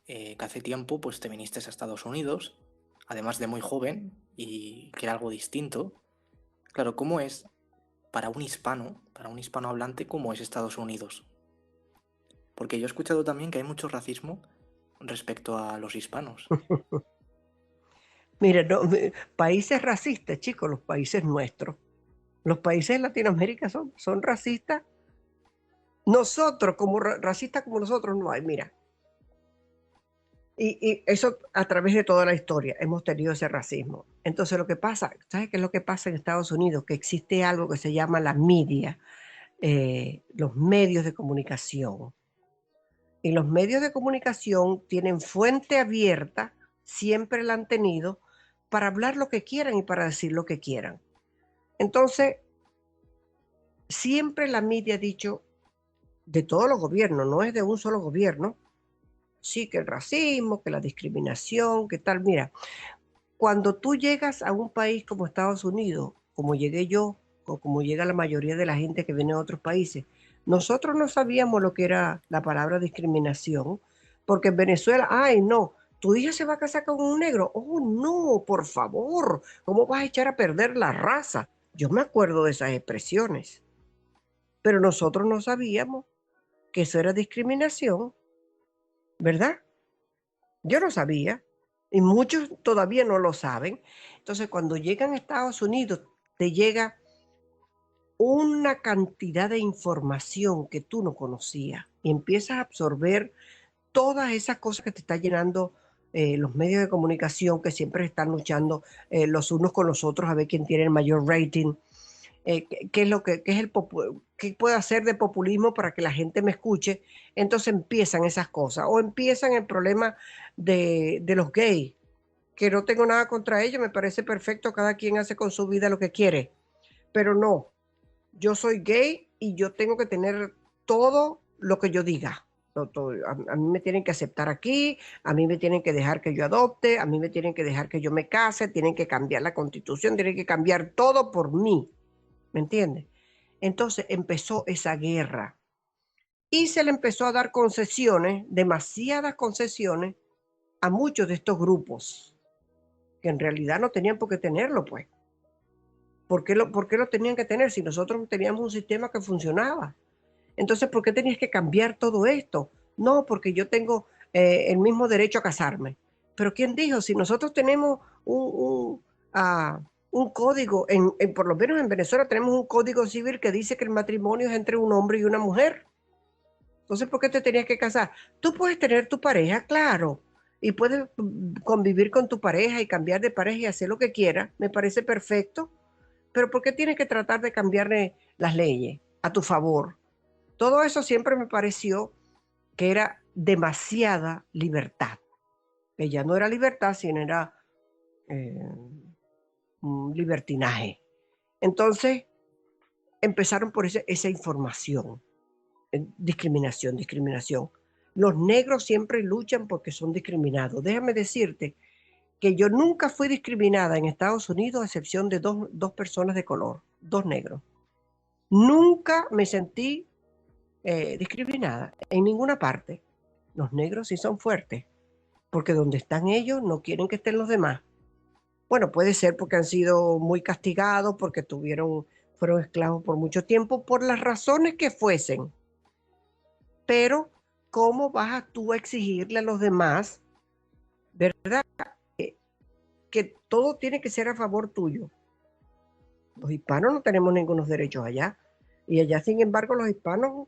que hace tiempo pues te viniste a Estados Unidos, además de muy joven, y que era algo distinto. Claro, ¿cómo es para un hispanohablante, cómo es Estados Unidos? Porque yo he escuchado también que hay mucho racismo respecto a los hispanos.
Mira, no, países racistas, chicos, los países nuestros. Los países de Latinoamérica son racistas. Nosotros, como racistas como nosotros, no hay, mira. Y eso a través de toda la historia hemos tenido ese racismo. Entonces lo que pasa, ¿sabes qué es lo que pasa en Estados Unidos? Que existe algo que se llama la media, los medios de comunicación. Y los medios de comunicación tienen fuente abierta, siempre la han tenido, para hablar lo que quieran y para decir lo que quieran. Entonces, siempre la media ha dicho, de todos los gobiernos, no es de un solo gobierno, sí que el racismo, que la discriminación, que tal. Mira, cuando tú llegas a un país como Estados Unidos, como llegué yo, o como llega la mayoría de la gente que viene de otros países, nosotros no sabíamos lo que era la palabra discriminación, porque en Venezuela, ay, no, tu hija se va a casar con un negro. Oh, no, por favor, ¿cómo vas a echar a perder la raza? Yo me acuerdo de esas expresiones, pero nosotros no sabíamos que eso era discriminación, ¿verdad? Yo no sabía y muchos todavía no lo saben. Entonces, cuando llegan a Estados Unidos, te llega una cantidad de información que tú no conocías y empiezas a absorber todas esas cosas que te está llenando los medios de comunicación que siempre están luchando los unos con los otros a ver quién tiene el mayor rating. Qué es lo que qué es qué puedo hacer de populismo para que la gente me escuche. Entonces empiezan esas cosas o empiezan el problema de los gays, que no tengo nada contra ellos, me parece perfecto, cada quien hace con su vida lo que quiere, pero no, yo soy gay y yo tengo que tener todo lo que yo diga. A mí me tienen que aceptar aquí, a mí me tienen que dejar que yo adopte, a mí me tienen que dejar que yo me case, tienen que cambiar la constitución, tienen que cambiar todo por mí. ¿Me entiendes? Entonces empezó esa guerra y se le empezó a dar concesiones, demasiadas concesiones, a muchos de estos grupos, que en realidad no tenían por qué tenerlo, pues. Por qué lo tenían que tener si nosotros teníamos un sistema que funcionaba? Entonces, ¿por qué tenías que cambiar todo esto? No, porque yo tengo el mismo derecho a casarme. Pero ¿quién dijo? Si nosotros tenemos un código, por lo menos en Venezuela tenemos un código civil que dice que el matrimonio es entre un hombre y una mujer. Entonces, ¿por qué te tenías que casar? Tú puedes tener tu pareja, claro, y puedes convivir con tu pareja y cambiar de pareja y hacer lo que quieras, me parece perfecto, pero ¿por qué tienes que tratar de cambiarle las leyes a tu favor? Todo eso siempre me pareció que era demasiada libertad, que ya no era libertad, sino era eh, un libertinaje. Entonces empezaron por esa información, discriminación, discriminación. Los negros siempre luchan porque son discriminados. Déjame decirte que yo nunca fui discriminada en Estados Unidos a excepción de dos personas de color, dos negros. Nunca me sentí discriminada en ninguna parte. Los negros sí son fuertes, porque donde están ellos no quieren que estén los demás. Bueno, puede ser porque han sido muy castigados, porque fueron esclavos por mucho tiempo, por las razones que fuesen. Pero, ¿cómo vas tú a exigirle a los demás, verdad, que todo tiene que ser a favor tuyo? Los hispanos no tenemos ningunos derechos allá. Y allá, sin embargo, los hispanos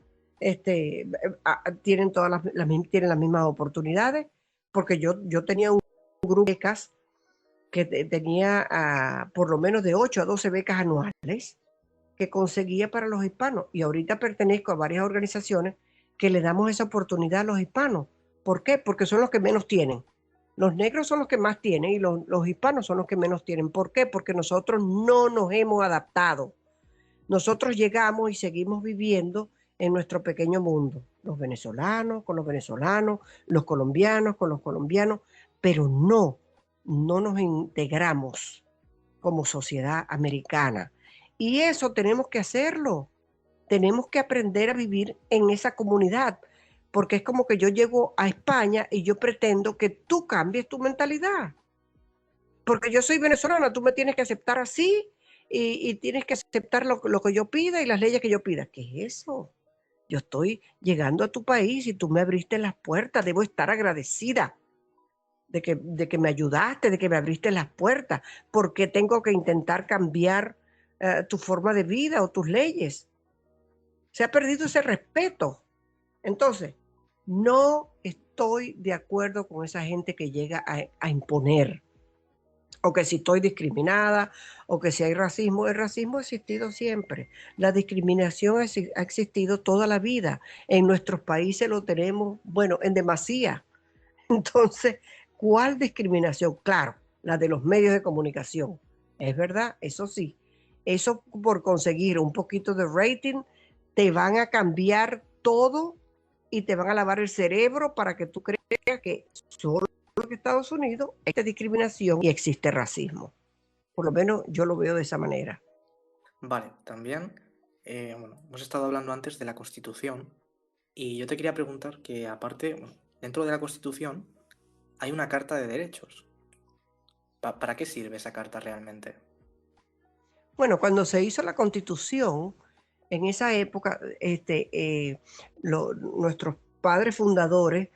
tienen tienen las mismas oportunidades, porque yo tenía un grupo de becas que tenía por lo menos de 8 a 12 becas anuales que conseguía para los hispanos. Y ahorita pertenezco a varias organizaciones que le damos esa oportunidad a los hispanos. ¿Por qué? Porque son los que menos tienen. Los negros son los que más tienen y los hispanos son los que menos tienen. ¿Por qué? Porque nosotros no nos hemos adaptado. Nosotros llegamos y seguimos viviendo en nuestro pequeño mundo. Los venezolanos con los venezolanos, los colombianos con los colombianos, pero no nos integramos como sociedad americana. Y eso tenemos que hacerlo. Tenemos que aprender a vivir en esa comunidad. porque es como que yo llego a España y yo pretendo que tú cambies tu mentalidad. Porque yo soy venezolana, tú me tienes que aceptar así y tienes que aceptar lo que yo pida y las leyes que yo pida. ¿Qué es eso? Yo estoy llegando a tu país y tú me abriste las puertas, debo estar agradecida de que me ayudaste, de que me abriste las puertas. ¿Por qué tengo que intentar cambiar tu forma de vida o tus leyes? Se ha perdido ese respeto. Entonces, no estoy de acuerdo con esa gente que llega a imponer, o que si estoy discriminada, o que si hay racismo. El racismo ha existido siempre. La discriminación ha existido toda la vida. En nuestros países lo tenemos, bueno, en demasía. Entonces, ¿cuál discriminación? Claro, la de los medios de comunicación. Es verdad, eso sí. Eso por conseguir un poquito de rating, te van a cambiar todo y te van a lavar el cerebro para que tú creas que solo en Estados Unidos existe discriminación y existe racismo. Por lo menos yo lo veo de esa manera.
Vale, también, bueno, hemos estado hablando antes de la Constitución y yo te quería preguntar que aparte, bueno, dentro de la Constitución hay una Carta de Derechos. ¿Para qué sirve esa carta realmente?
Bueno, cuando se hizo la Constitución, en esa época, nuestros padres fundadores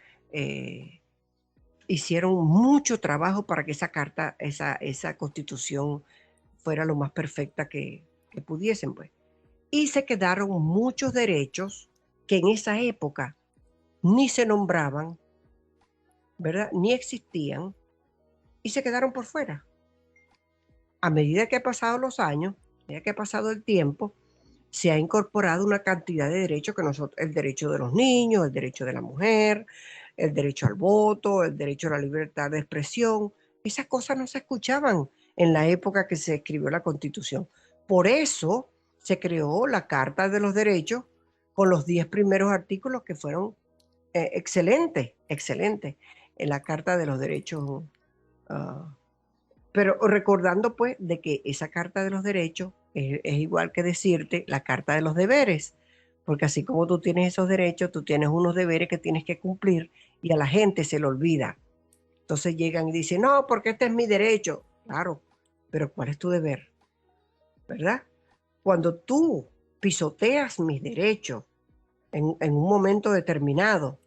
hicieron mucho trabajo para que esa carta, esa Constitución fuera lo más perfecta que pudiesen, pues. Y se quedaron muchos derechos que en esa época ni se nombraban, ¿verdad? Ni existían y se quedaron por fuera. A medida que han pasado los años, a medida que ha pasado el tiempo, se ha incorporado una cantidad de derechos que nosotros, el derecho de los niños, el derecho de la mujer, el derecho al voto, el derecho a la libertad de expresión. Esas cosas no se escuchaban en la época que se escribió la Constitución. Por eso se creó la Carta de los Derechos con los 10 primeros artículos que fueron excelentes, excelentes en la Carta de los Derechos. Uh, pero recordando pues de que esa Carta de los Derechos es igual que decirte la Carta de los Deberes, porque así como tú tienes esos derechos, tú tienes unos deberes que tienes que cumplir y a la gente se le olvida. Entonces llegan y dicen, no, porque este es mi derecho. Claro, pero ¿cuál es tu deber? ¿Verdad? Cuando tú pisoteas mis derechos en un momento determinado,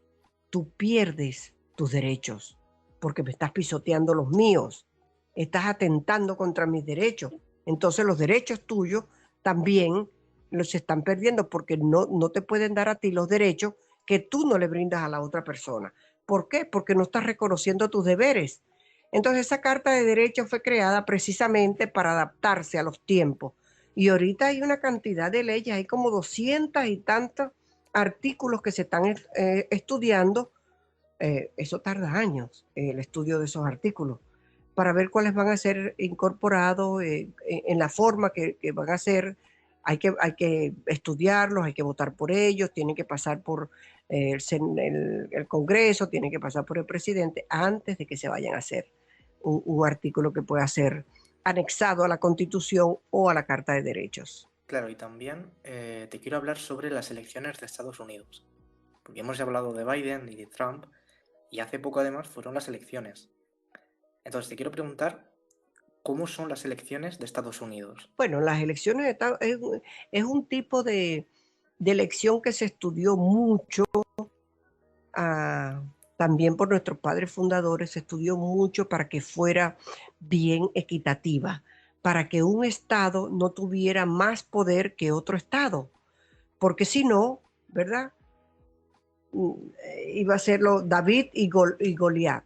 tú pierdes tus derechos porque me estás pisoteando los míos. Estás atentando contra mis derechos. Entonces los derechos tuyos también los están perdiendo porque no te pueden dar a ti los derechos que tú no le brindas a la otra persona. ¿Por qué? Porque no estás reconociendo tus deberes. Entonces esa Carta de Derechos fue creada precisamente para adaptarse a los tiempos. Y ahorita hay una cantidad de leyes, hay como 200 y tantos artículos que se están estudiando. Eso tarda años, el estudio de esos artículos, para ver cuáles van a ser incorporados en la forma que van a ser. Hay que estudiarlos, hay que votar por ellos, tienen que pasar por el Congreso, tienen que pasar por el presidente antes de que se vayan a hacer un artículo que pueda ser anexado a la Constitución o a la Carta de Derechos.
Claro, y también te quiero hablar sobre las elecciones de Estados Unidos, porque hemos hablado de Biden y de Trump, y hace poco además fueron las elecciones. Entonces te quiero preguntar, ¿cómo son las elecciones de Estados Unidos?
Bueno, las elecciones es un tipo de elección que se estudió mucho, también por nuestros padres fundadores, se estudió mucho para que fuera bien equitativa, para que un estado no tuviera más poder que otro estado, porque si no, ¿verdad? Iba a serlo David y Goliat,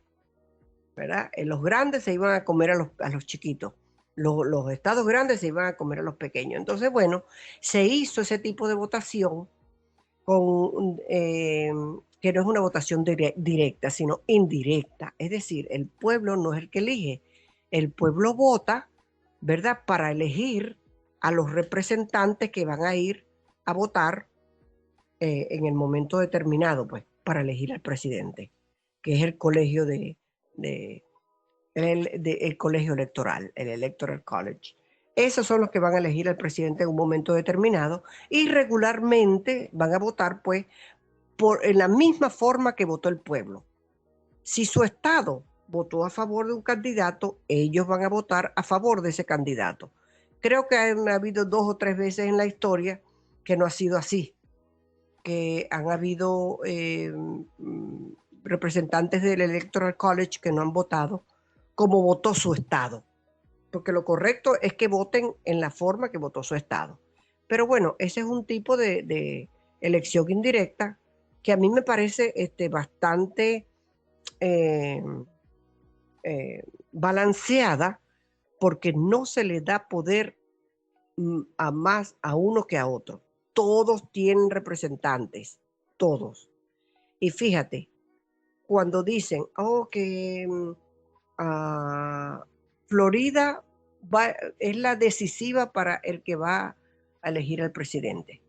¿verdad? Los grandes se iban a comer a los chiquitos. Los estados grandes se iban a comer a los pequeños. Entonces, bueno, se hizo ese tipo de votación que no es una votación directa, sino indirecta. Es decir, el pueblo no es el que elige, el pueblo vota, ¿verdad? Para elegir a los representantes que van a ir a votar en el momento determinado, pues, para elegir al presidente, que es el colegio el colegio electoral, el Electoral College. Esos son los que van a elegir al presidente en un momento determinado y regularmente van a votar, pues, en la misma forma que votó el pueblo. Si su estado votó a favor de un candidato, ellos van a votar a favor de ese candidato. Creo que han habido 2 o 3 veces en la historia que no ha sido así, que han habido representantes del Electoral College que no han votado como votó su estado, porque lo correcto es que voten en la forma que votó su estado. Pero bueno, ese es un tipo de elección indirecta que a mí me parece bastante balanceada, porque no se le da poder a más a uno que a otro. Todos tienen representantes, todos. Y fíjate, cuando dicen, que Florida es la decisiva para el que va a elegir al presidente.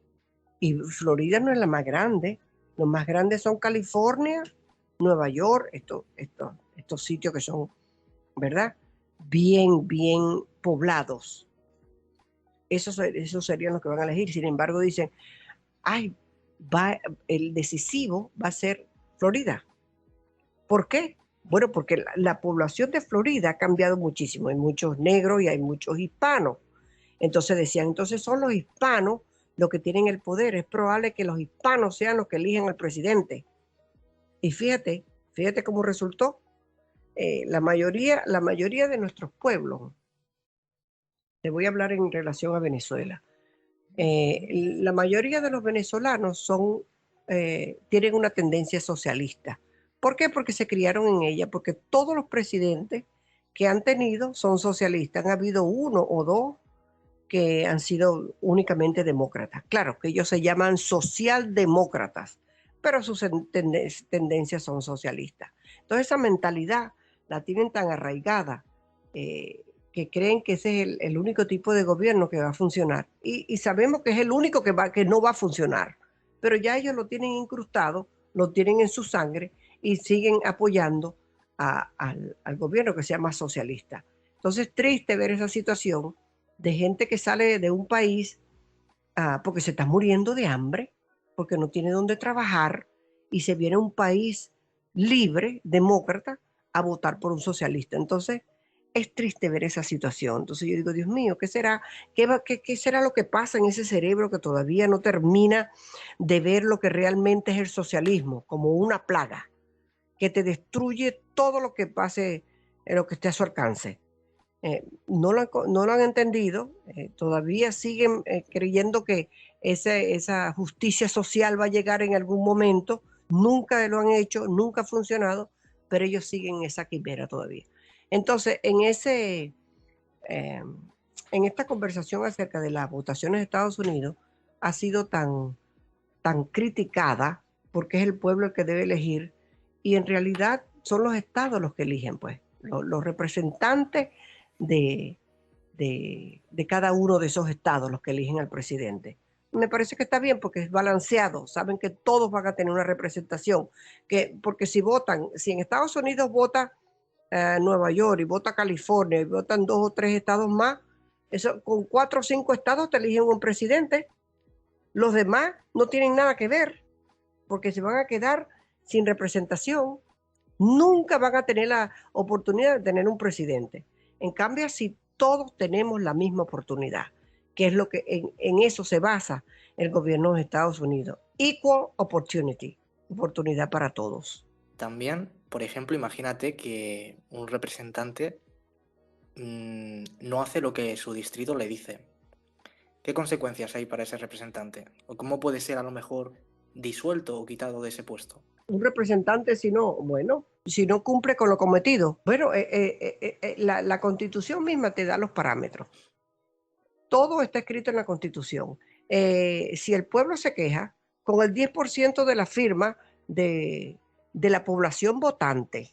Y Florida no es la más grande. Los más grandes son California, Nueva York, estos sitios que son, ¿verdad? Bien poblados. Esos serían los que van a elegir. Sin embargo, dicen, el decisivo va a ser Florida. ¿Por qué? Bueno, porque la población de Florida ha cambiado muchísimo. Hay muchos negros y hay muchos hispanos. Entonces decían, entonces son los hispanos los que tienen el poder. Es probable que los hispanos sean los que eligen al presidente. Y fíjate cómo resultó. La mayoría de nuestros pueblos, te voy a hablar en relación a Venezuela. La mayoría de los venezolanos tienen una tendencia socialista. ¿Por qué? Porque se criaron en ella, porque todos los presidentes que han tenido son socialistas. Han habido 1 o 2 que han sido únicamente demócratas. Claro, que ellos se llaman socialdemócratas, pero sus tendencias son socialistas. Entonces esa mentalidad la tienen tan arraigada que creen que ese es el único tipo de gobierno que va a funcionar. Y sabemos que es el único que no va a funcionar, pero ya ellos lo tienen incrustado, lo tienen en su sangre y siguen apoyando al gobierno que sea más socialista. Entonces es triste ver esa situación de gente que sale de un país porque se está muriendo de hambre, porque no tiene dónde trabajar y se viene a un país libre, demócrata, a votar por un socialista. Entonces es triste ver esa situación. Entonces yo digo, Dios mío, ¿qué será? ¿Qué será lo que pasa en ese cerebro que todavía no termina de ver lo que realmente es el socialismo, como una plaga que te destruye todo lo que pase, lo que esté a su alcance? No lo han entendido, todavía siguen creyendo que esa justicia social va a llegar en algún momento. Nunca lo han hecho, nunca ha funcionado, pero ellos siguen en esa quimera todavía. Entonces, en esta conversación acerca de las votaciones de Estados Unidos, ha sido tan criticada porque es el pueblo el que debe elegir, y en realidad son los estados los que eligen, pues, los representantes de cada uno de esos estados los que eligen al presidente. Me parece que está bien porque es balanceado, saben que todos van a tener una representación, porque si en Estados Unidos vota Nueva York y vota California y votan 2 o 3 estados más, con 4 o 5 estados te eligen un presidente. Los demás no tienen nada que ver porque se van a quedar sin representación. Nunca van a tener la oportunidad de tener un presidente. En cambio, si todos tenemos la misma oportunidad, que es lo que en eso se basa el gobierno de Estados Unidos. Equal opportunity, oportunidad para todos.
También, por ejemplo, imagínate que un representante no hace lo que su distrito le dice. ¿Qué consecuencias hay para ese representante? ¿O cómo puede ser a lo mejor disuelto o quitado de ese puesto?
Un representante, si no cumple con lo cometido. Bueno, la Constitución misma te da los parámetros. Todo está escrito en la Constitución. Si el pueblo se queja, con el 10% de la firma de la población votante,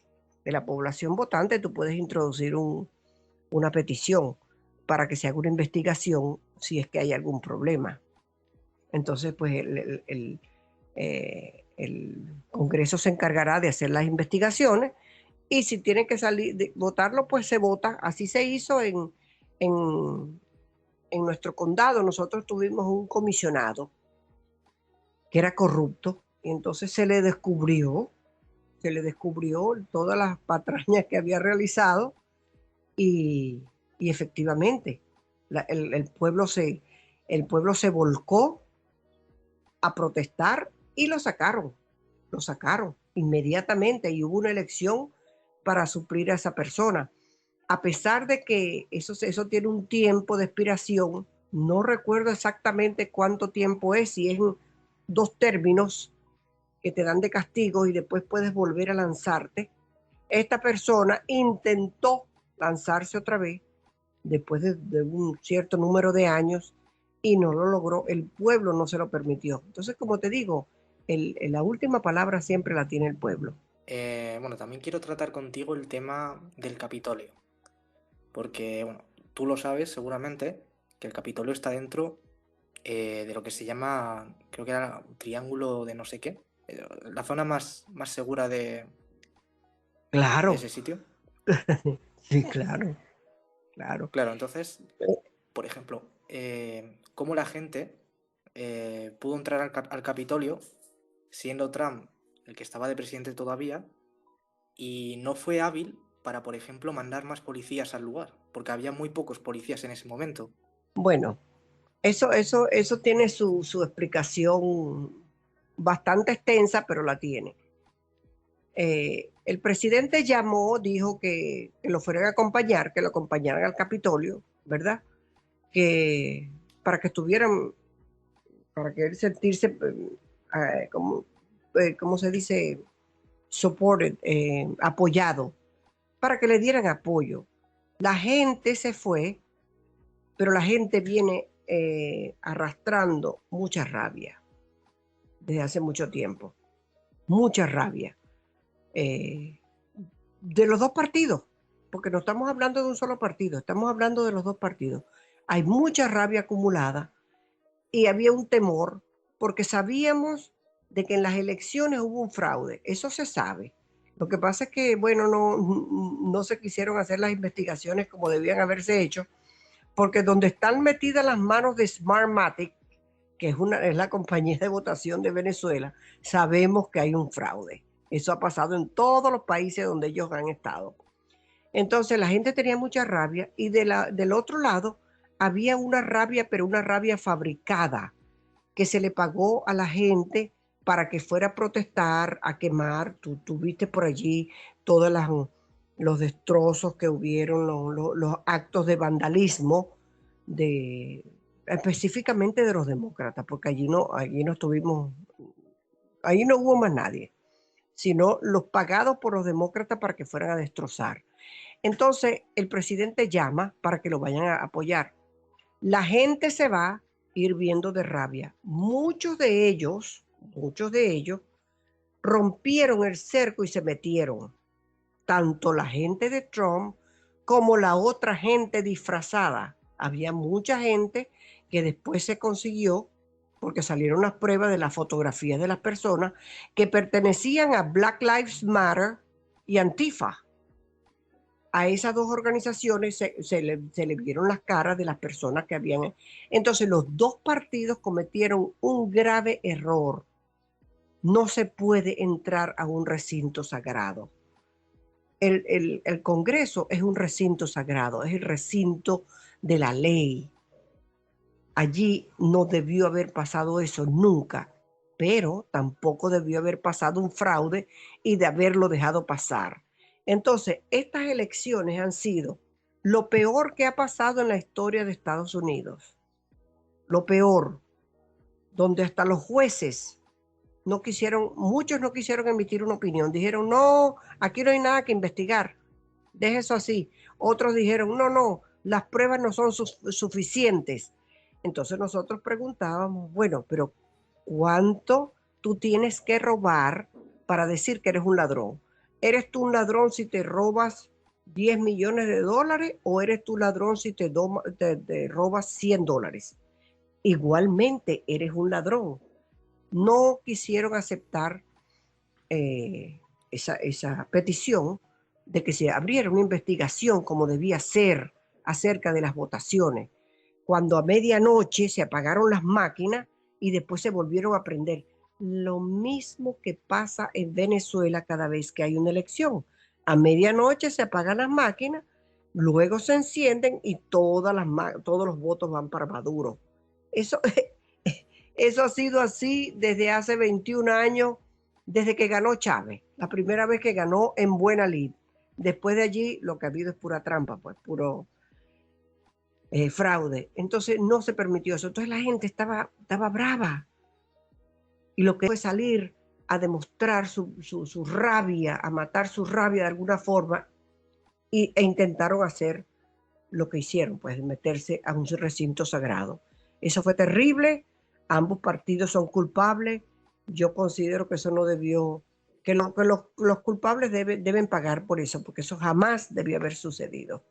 tú puedes introducir una petición para que se haga una investigación si es que hay algún problema. Entonces, pues el Congreso se encargará de hacer las investigaciones, y si tienen que votarlo, pues se vota. Así se hizo en nuestro condado. Nosotros tuvimos un comisionado que era corrupto Y entonces se le descubrió todas las patrañas que había realizado y efectivamente el pueblo se volcó a protestar y lo sacaron inmediatamente y hubo una elección para suplir a esa persona. A pesar de que eso tiene un tiempo de expiración, no recuerdo exactamente cuánto tiempo es, si es en 2 términos que te dan de castigo y después puedes volver a lanzarte. Esta persona intentó lanzarse otra vez después de un cierto número de años y no lo logró, el pueblo no se lo permitió. Entonces, como te digo, la última palabra siempre la tiene el pueblo.
Bueno, también quiero tratar contigo el tema del Capitolio, porque, bueno, tú lo sabes seguramente, que el Capitolio está dentro de lo que se llama, creo que era un triángulo de no sé qué, la zona más segura de
Claro,
ese sitio.
sí, claro, claro.
Claro, entonces, por ejemplo, cómo la gente pudo entrar al Capitolio siendo Trump el que estaba de presidente todavía y no fue hábil para, por ejemplo, mandar más policías al lugar, porque había muy pocos policías en ese momento.
Bueno, eso tiene su explicación bastante extensa, pero la tiene. El presidente llamó, dijo que lo fueran a acompañar, que lo acompañaran al Capitolio, ¿verdad? Que para que estuvieran, para que él sentirse, ¿cómo se dice? Supported, apoyado, para que le dieran apoyo. La gente se fue, pero la gente viene arrastrando mucha rabia desde hace mucho tiempo, mucha rabia. De los 2 partidos, porque no estamos hablando de un solo partido, estamos hablando de los 2 partidos. Hay mucha rabia acumulada y había un temor porque sabíamos de que en las elecciones hubo un fraude, eso se sabe. Lo que pasa es que, bueno, no se quisieron hacer las investigaciones como debían haberse hecho, porque donde están metidas las manos de Smartmatic, que es la compañía de votación de Venezuela, sabemos que hay un fraude. Eso ha pasado en todos los países donde ellos han estado. Entonces la gente tenía mucha rabia y del otro lado había una rabia, pero una rabia fabricada, que se le pagó a la gente para que fuera a protestar, a quemar. Tú viste por allí todos los destrozos que hubieron, los actos de vandalismo, específicamente de los demócratas, porque allí no estuvimos, allí no hubo más nadie, sino los pagados por los demócratas para que fueran a destrozar. Entonces, el presidente llama para que lo vayan a apoyar. La gente se va a ir viendo de rabia. Muchos de ellos rompieron el cerco y se metieron. Tanto la gente de Trump como la otra gente disfrazada. Había mucha gente que después se consiguió, porque salieron las pruebas de las fotografías de las personas que pertenecían a Black Lives Matter y Antifa. A esas 2 organizaciones se le vieron las caras de las personas que habían. Entonces los 2 partidos cometieron un grave error. No se puede entrar a un recinto sagrado. El Congreso es un recinto sagrado, es el recinto de la ley. Allí no debió haber pasado eso nunca, pero tampoco debió haber pasado un fraude y de haberlo dejado pasar. Entonces, estas elecciones han sido lo peor que ha pasado en la historia de Estados Unidos. Lo peor, donde hasta los jueces muchos no quisieron emitir una opinión. Dijeron, no, aquí no hay nada que investigar. Deje eso así. Otros dijeron, no, las pruebas no son suficientes. Entonces nosotros preguntábamos, bueno, pero ¿cuánto tú tienes que robar para decir que eres un ladrón? ¿Eres tú un ladrón si te robas 10 millones de dólares o eres tú ladrón si te robas 100 dólares? Igualmente eres un ladrón. No quisieron aceptar esa petición de que se abriera una investigación como debía ser acerca de las votaciones, cuando a medianoche se apagaron las máquinas y después se volvieron a prender. lo mismo que pasa en Venezuela cada vez que hay una elección. A medianoche se apagan las máquinas, luego se encienden y todos los votos van para Maduro. Eso, eso ha sido así desde hace 21 años, desde que ganó Chávez, la primera vez que ganó en buena lid. Después de allí lo que ha habido es pura trampa, pues puro fraude. Entonces no se permitió eso. Entonces la gente estaba brava. Y lo que fue salir a demostrar su rabia, a matar su rabia de alguna forma, e intentaron hacer lo que hicieron, pues meterse a un recinto sagrado. Eso fue terrible, ambos partidos son culpables, yo considero que eso no debió, que los culpables deben pagar por eso, porque eso jamás debió haber sucedido.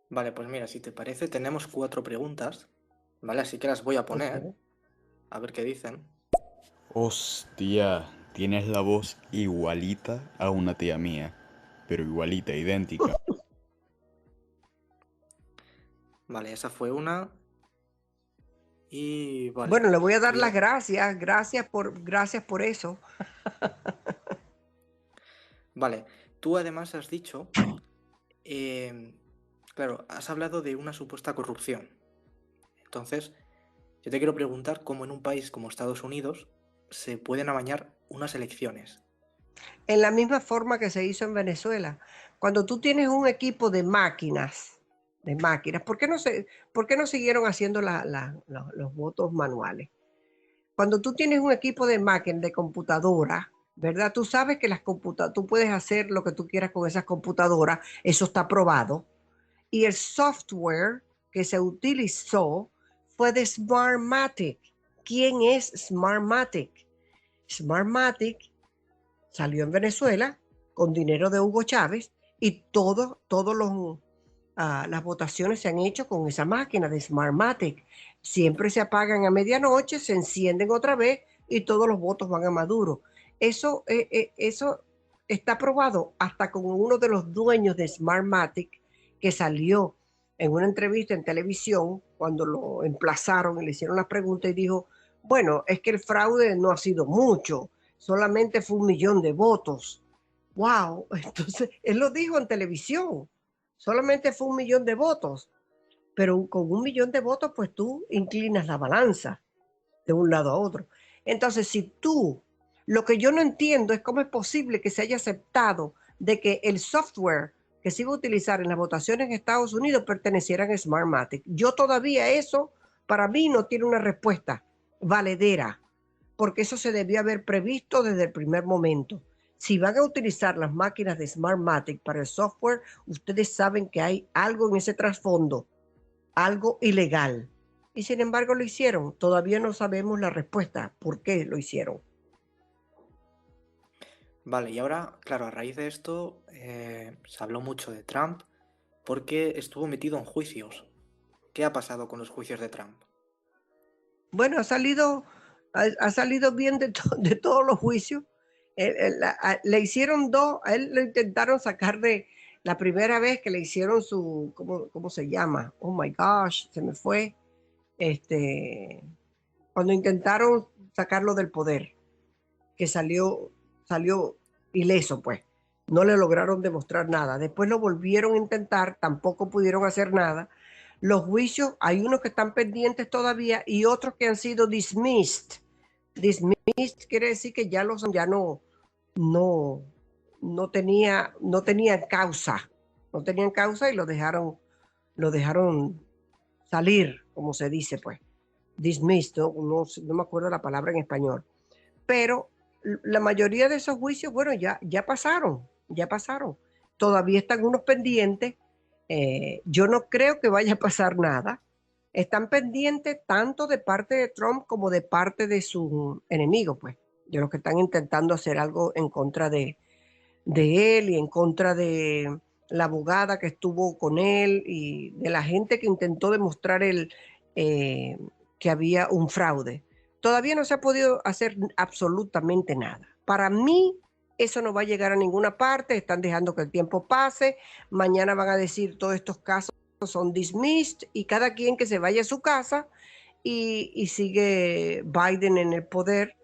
Vale, pues mira, si te parece, tenemos 4 preguntas, ¿vale? Así que las voy a poner,
Ok.
a ver qué dicen.
Hostia, tienes la voz igualita a una tía mía, pero igualita, idéntica.
Vale, esa fue una. Y vale.
Bueno, le voy a dar
Voy
las gracias, gracias por eso.
Vale, tú además has dicho, claro, has hablado de una supuesta corrupción. Entonces, yo te quiero preguntar cómo en un país como Estados Unidos se pueden amañar unas elecciones.
En la misma forma que se hizo en Venezuela. Cuando tú tienes un equipo de máquinas, ¿por qué no siguieron haciendo los votos manuales? Cuando tú tienes un equipo de máquinas, de computadora, ¿verdad? Tú sabes que tú puedes hacer lo que tú quieras con esas computadoras, eso está probado. Y el software que se utilizó fue de Smartmatic. ¿Quién es Smartmatic? Smartmatic salió en Venezuela con dinero de Hugo Chávez y las votaciones se han hecho con esa máquina de Smartmatic. Siempre se apagan a medianoche, se encienden otra vez y todos los votos van a Maduro. Eso está probado hasta con uno de los dueños de Smartmatic que salió en una entrevista en televisión cuando lo emplazaron y le hicieron las preguntas y dijo, bueno, es que el fraude no ha sido mucho, solamente fue 1 millón de votos. ¡Wow! Entonces, él lo dijo en televisión, solamente fue 1 millón de votos, pero con 1 millón de votos, pues tú inclinas la balanza de un lado a otro. Entonces, lo que yo no entiendo es cómo es posible que se haya aceptado de que el software que se iba a utilizar en las votaciones en Estados Unidos pertenecieran a Smartmatic. Yo todavía eso, para mí, no tiene una respuesta valedera, porque eso se debió haber previsto desde el primer momento. Si van a utilizar las máquinas de Smartmatic para el software, ustedes saben que hay algo en ese trasfondo, algo ilegal. Y sin embargo lo hicieron. Todavía no sabemos la respuesta. ¿Por qué lo hicieron?
Vale, y ahora, claro, a raíz de esto se habló mucho de Trump porque estuvo metido en juicios. ¿Qué ha pasado con los juicios de Trump?
Bueno, ha salido bien de todos los juicios. Le hicieron 2, a él lo intentaron sacar de la primera vez que le hicieron ¿cómo se llama? Oh my gosh, se me fue. Cuando intentaron sacarlo del poder, que salió ileso, pues. No le lograron demostrar nada. Después lo volvieron a intentar, tampoco pudieron hacer nada. Los juicios, hay unos que están pendientes todavía y otros que han sido dismissed. Dismissed quiere decir que ya no tenían causa. No tenían causa y lo dejaron salir, como se dice, pues. Dismissed, no me acuerdo la palabra en español. Pero la mayoría de esos juicios, bueno, ya pasaron. Todavía están unos pendientes. Yo no creo que vaya a pasar nada. Están pendientes tanto de parte de Trump como de parte de sus enemigos, pues, de los que están intentando hacer algo en contra de él y en contra de la abogada que estuvo con él y de la gente que intentó demostrar que había un fraude. Todavía no se ha podido hacer absolutamente nada. Para mí, eso no va a llegar a ninguna parte. Están dejando que el tiempo pase. Mañana van a decir todos estos casos son dismissed y cada quien que se vaya a su casa y sigue Biden en el poder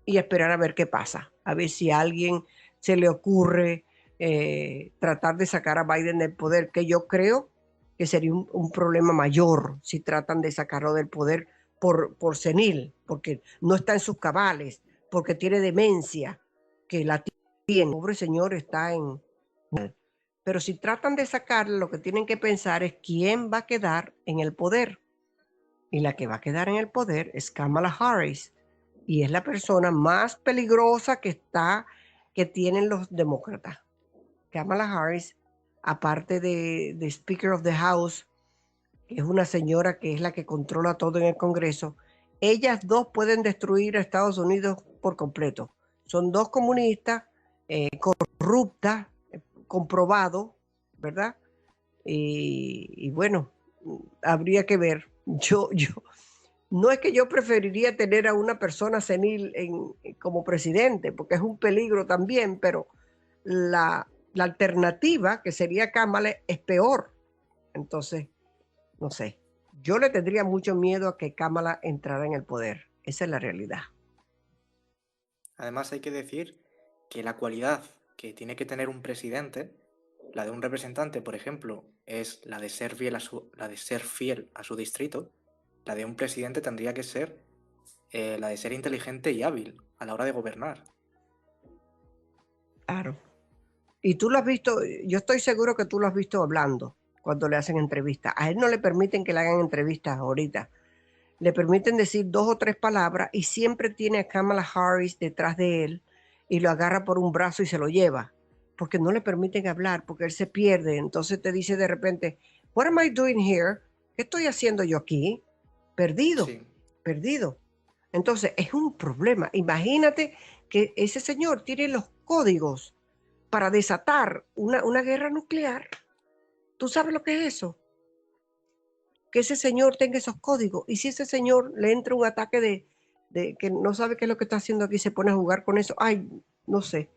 y esperar a ver qué pasa, a ver si a alguien se le ocurre tratar de sacar a Biden del poder, que yo creo que sería un problema mayor si tratan de sacarlo del poder por senil, porque no está en sus cabales, porque tiene demencia, que la tiene. El pobre señor está en... Pero si tratan de sacarlo, lo que tienen que pensar es quién va a quedar en el poder. Y la que va a quedar en el poder es Kamala Harris. Y es la persona más peligrosa que tienen los demócratas. Kamala Harris, aparte de Speaker of the House, que es una señora que es la que controla todo en el Congreso, ellas dos pueden destruir a Estados Unidos por completo. Son dos comunistas corruptas, comprobado, ¿verdad? Y bueno, habría que ver. No es que yo preferiría tener a una persona senil como presidente, porque es un peligro también, pero la alternativa, que sería Kamala, es peor. Entonces, no sé, yo le tendría mucho miedo a que Kamala entrara en el poder. Esa es la realidad.
Además hay que decir que la cualidad que tiene que tener un presidente, la de un representante, por ejemplo, es la de ser fiel a su distrito. La de un presidente tendría que ser la de ser inteligente y hábil a la hora de gobernar.
Claro. Y tú lo has visto, yo estoy seguro que tú lo has visto hablando cuando le hacen entrevistas. A él no le permiten que le hagan entrevistas ahorita. Le permiten decir 2 o 3 palabras y siempre tiene a Kamala Harris detrás de él y lo agarra por un brazo y se lo lleva, porque no le permiten hablar, porque él se pierde. Entonces te dice de repente, what am I doing here? ¿Qué estoy haciendo yo aquí? Perdido,
Sí.
perdido. Entonces es un problema. Imagínate que ese señor tiene los códigos para desatar una guerra nuclear. ¿Tú sabes lo que es eso? Que ese señor tenga esos códigos. Y si ese señor le entra un ataque de que no sabe qué es lo que está haciendo aquí, se pone a jugar con eso, ay, no sé.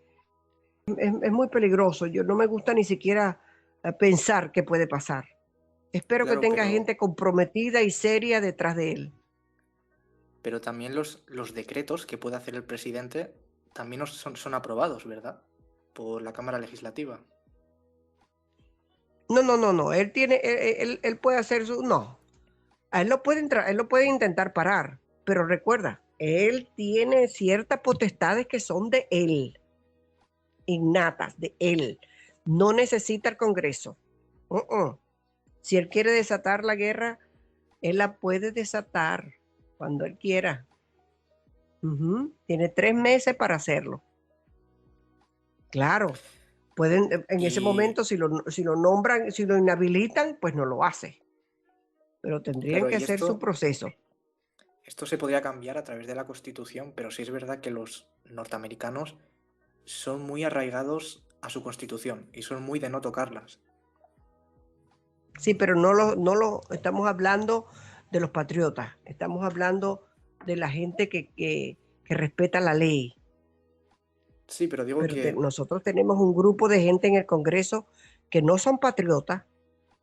Es muy peligroso. Yo no me gusta ni siquiera pensar qué puede pasar. Espero que
Claro,
tenga gente comprometida y seria detrás de él.
pero también los decretos que puede hacer el presidente también son aprobados, ¿verdad? Por la Cámara Legislativa.
No. Él puede hacer su. No. A él lo puede entrar, él lo puede intentar parar. Pero recuerda, él tiene ciertas potestades que son de él, innatas de él. No necesita el Congreso. Si él quiere desatar la guerra, él la puede desatar cuando él quiera. Tiene 3 meses para hacerlo. Claro, pueden en ese momento, si lo nombran, si lo inhabilitan, pues no lo hace. Pero tendrían
Claro,
que
y
hacer su proceso.
esto se podría cambiar a través de la Constitución, pero sí es verdad que los norteamericanos son muy arraigados a su Constitución y son muy de no tocarlas.
Sí, pero no lo estamos hablando de los patriotas, estamos hablando de la gente que respeta la ley.
Sí, pero digo
Pero
que...
nosotros tenemos un grupo de gente en el Congreso que no son patriotas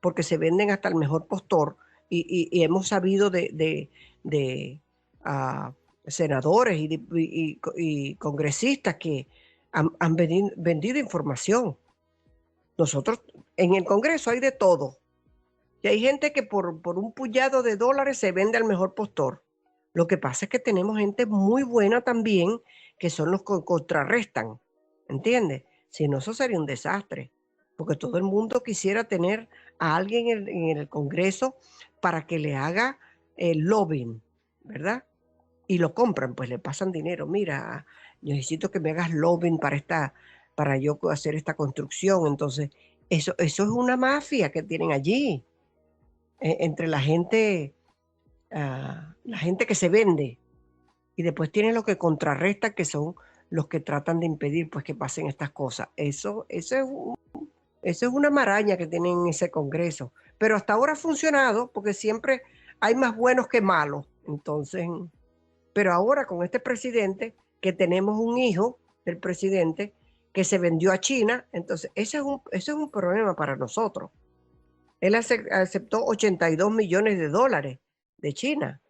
porque se venden hasta el mejor postor y hemos sabido de senadores y congresistas que han vendido información. Nosotros en el Congreso hay de todo. Y hay gente que por un puñado de dólares se vende al mejor postor. Lo que pasa es que tenemos gente muy buena también, que son los que contrarrestan, ¿entiendes? Si no, eso sería un desastre, porque todo el mundo quisiera tener a alguien en el Congreso para que le haga el lobbying, ¿verdad? Y lo compran, pues le pasan dinero. Mira, necesito que me hagas lobbying para yo hacer esta construcción. Entonces, eso es una mafia que tienen allí entre la gente que se vende, y después tienen los que contrarrestan, que son los que tratan de impedir pues que pasen estas cosas. Eso es una maraña que tienen en ese Congreso, pero hasta ahora ha funcionado porque siempre hay más buenos que malos. Entonces, pero ahora con este presidente, que tenemos un hijo del presidente que se vendió a China, entonces ese es un problema para nosotros. Él aceptó $82 millones de China.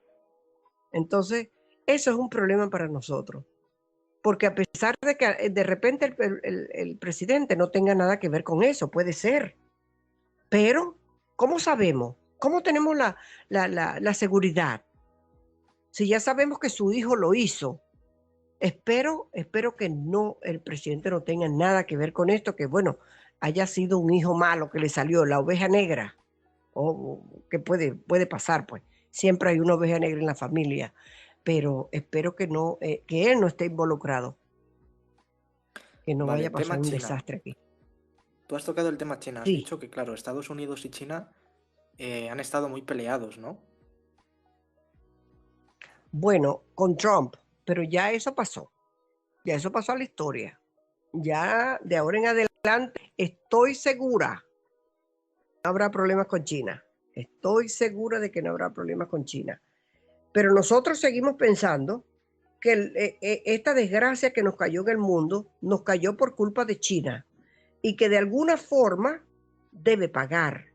Entonces, eso es un problema para nosotros. Porque a pesar de que de repente el presidente no tenga nada que ver con eso, puede ser. Pero, ¿cómo sabemos? ¿Cómo tenemos la seguridad? Si ya sabemos que su hijo lo hizo, espero que no, el presidente no tenga nada que ver con esto, que bueno, haya sido un hijo malo que le salió, la oveja negra, o que puede pasar, pues. Siempre hay una oveja negra en la familia, pero espero que no, que él no esté involucrado, que no
Vale,
vaya a pasar
tema
un
China.
desastre aquí.
Tú has tocado el tema China. Has
Sí,
dicho que, claro, Estados Unidos y China han estado muy peleados, ¿no?
bueno, con Trump, pero ya eso pasó a la historia. Ya de ahora en adelante estoy segura que no habrá problemas con China. Estoy segura de que no habrá problemas con China. Pero nosotros seguimos pensando que esta desgracia que nos cayó en el mundo nos cayó por culpa de China y que de alguna forma debe pagar.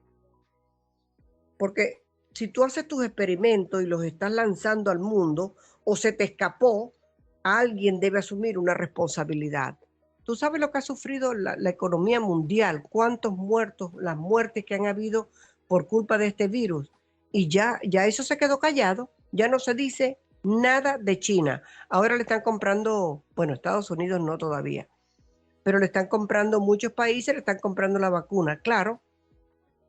Porque si tú haces tus experimentos y los estás lanzando al mundo o se te escapó, alguien debe asumir una responsabilidad. Tú sabes lo que ha sufrido la economía mundial, cuántos muertos, las muertes que han habido por culpa de este virus. Y ya eso se quedó callado, ya no se dice nada de China. Ahora le están comprando, bueno, Estados Unidos no todavía, pero le están comprando muchos países, le están comprando la vacuna, claro,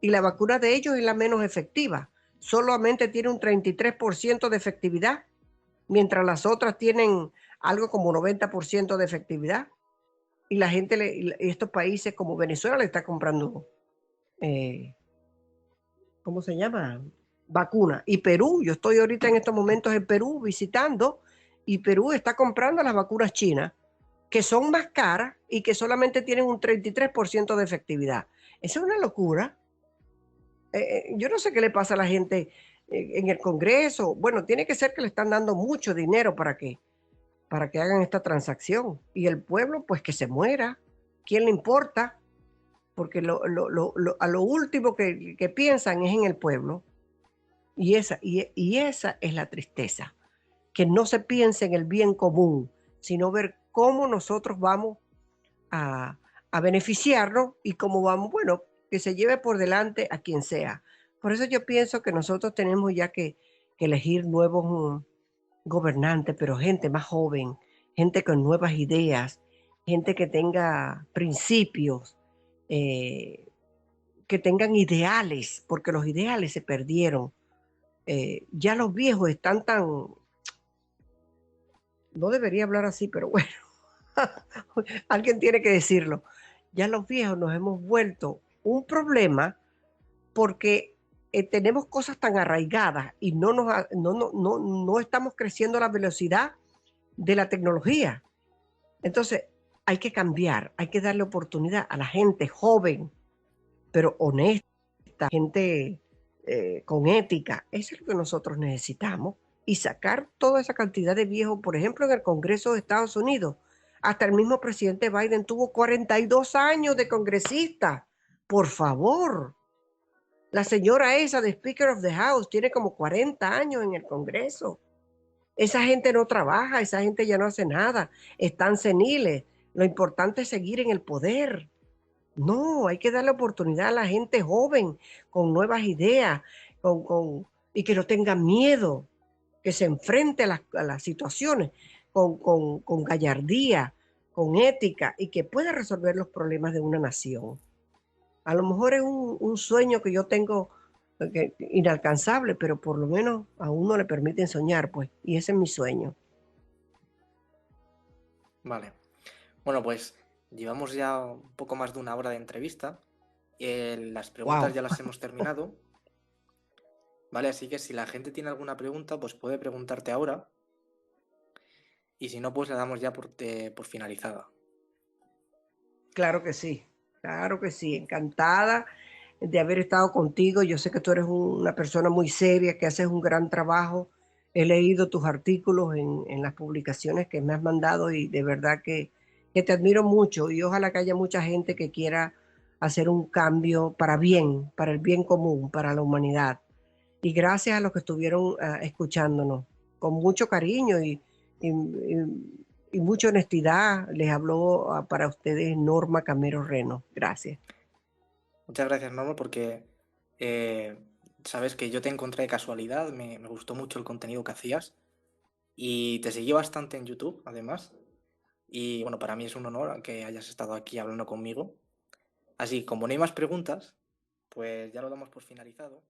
y la vacuna de ellos es la menos efectiva. Solamente tiene un 33% de efectividad, mientras las otras tienen algo como 90% de efectividad. Y la gente, estos países como Venezuela le está comprando, eh, ¿cómo se llama? Vacuna. Y Perú, yo estoy ahorita en estos momentos en Perú visitando, y Perú está comprando las vacunas chinas, que son más caras y que solamente tienen un 33% de efectividad. Eso es una locura. Yo no sé qué le pasa a la gente en el Congreso. Bueno, tiene que ser que le están dando mucho dinero para que hagan esta transacción. Y el pueblo, pues que se muera. ¿Quién le importa? Porque a lo último que piensan es en el pueblo. Y esa es la tristeza. Que no se piense en el bien común, sino ver cómo nosotros vamos a, a beneficiarnos y cómo vamos, bueno, que se lleve por delante a quien sea. Por eso yo pienso que nosotros tenemos ya que elegir nuevos gobernantes, pero gente más joven, gente con nuevas ideas, gente que tenga principios, eh, que tengan ideales, porque los ideales se perdieron. Ya los viejos están tan, no debería hablar así, pero bueno, alguien tiene que decirlo. Ya los viejos nos hemos vuelto un problema porque tenemos cosas tan arraigadas y no estamos creciendo a la velocidad de la tecnología. Entonces, hay que cambiar, hay que darle oportunidad a la gente joven, pero honesta, gente con ética. Eso es lo que nosotros necesitamos. Y sacar toda esa cantidad de viejos, por ejemplo, en el Congreso de Estados Unidos. Hasta el mismo presidente Biden tuvo 42 años de congresista. Por favor. La señora esa de Speaker of the House tiene como 40 años en el Congreso. Esa gente no trabaja, esa gente ya no hace nada, están seniles. Lo importante es seguir en el poder. No, hay que darle oportunidad a la gente joven, con nuevas ideas, y que no tenga miedo, que se enfrente a las situaciones con gallardía, con ética, y que pueda resolver los problemas de una nación. A lo mejor es un sueño que yo tengo inalcanzable, pero por lo menos a uno le permiten soñar, pues, y ese es mi sueño.
Vale. Bueno, pues llevamos ya un poco más de una hora de entrevista. Las preguntas
Wow.
ya las hemos terminado. Vale, así que si la gente tiene alguna pregunta, pues puede preguntarte ahora. Y si no, pues la damos ya por finalizada.
Claro que sí, encantada de haber estado contigo. Yo sé que tú eres una persona muy seria, que haces un gran trabajo. He leído tus artículos en las publicaciones que me has mandado y de verdad que te admiro mucho y ojalá que haya mucha gente que quiera hacer un cambio para bien, para el bien común, para la humanidad. Y gracias a los que estuvieron escuchándonos. con mucho cariño y mucha honestidad les habló para ustedes Norma Camero Reno. Gracias.
Muchas gracias, Norma, porque eh, sabes que yo te encontré de casualidad, me gustó mucho el contenido que hacías y te seguí bastante en YouTube, además. Y bueno, para mí es un honor que hayas estado aquí hablando conmigo. Así, como no hay más preguntas, pues ya lo damos por finalizado.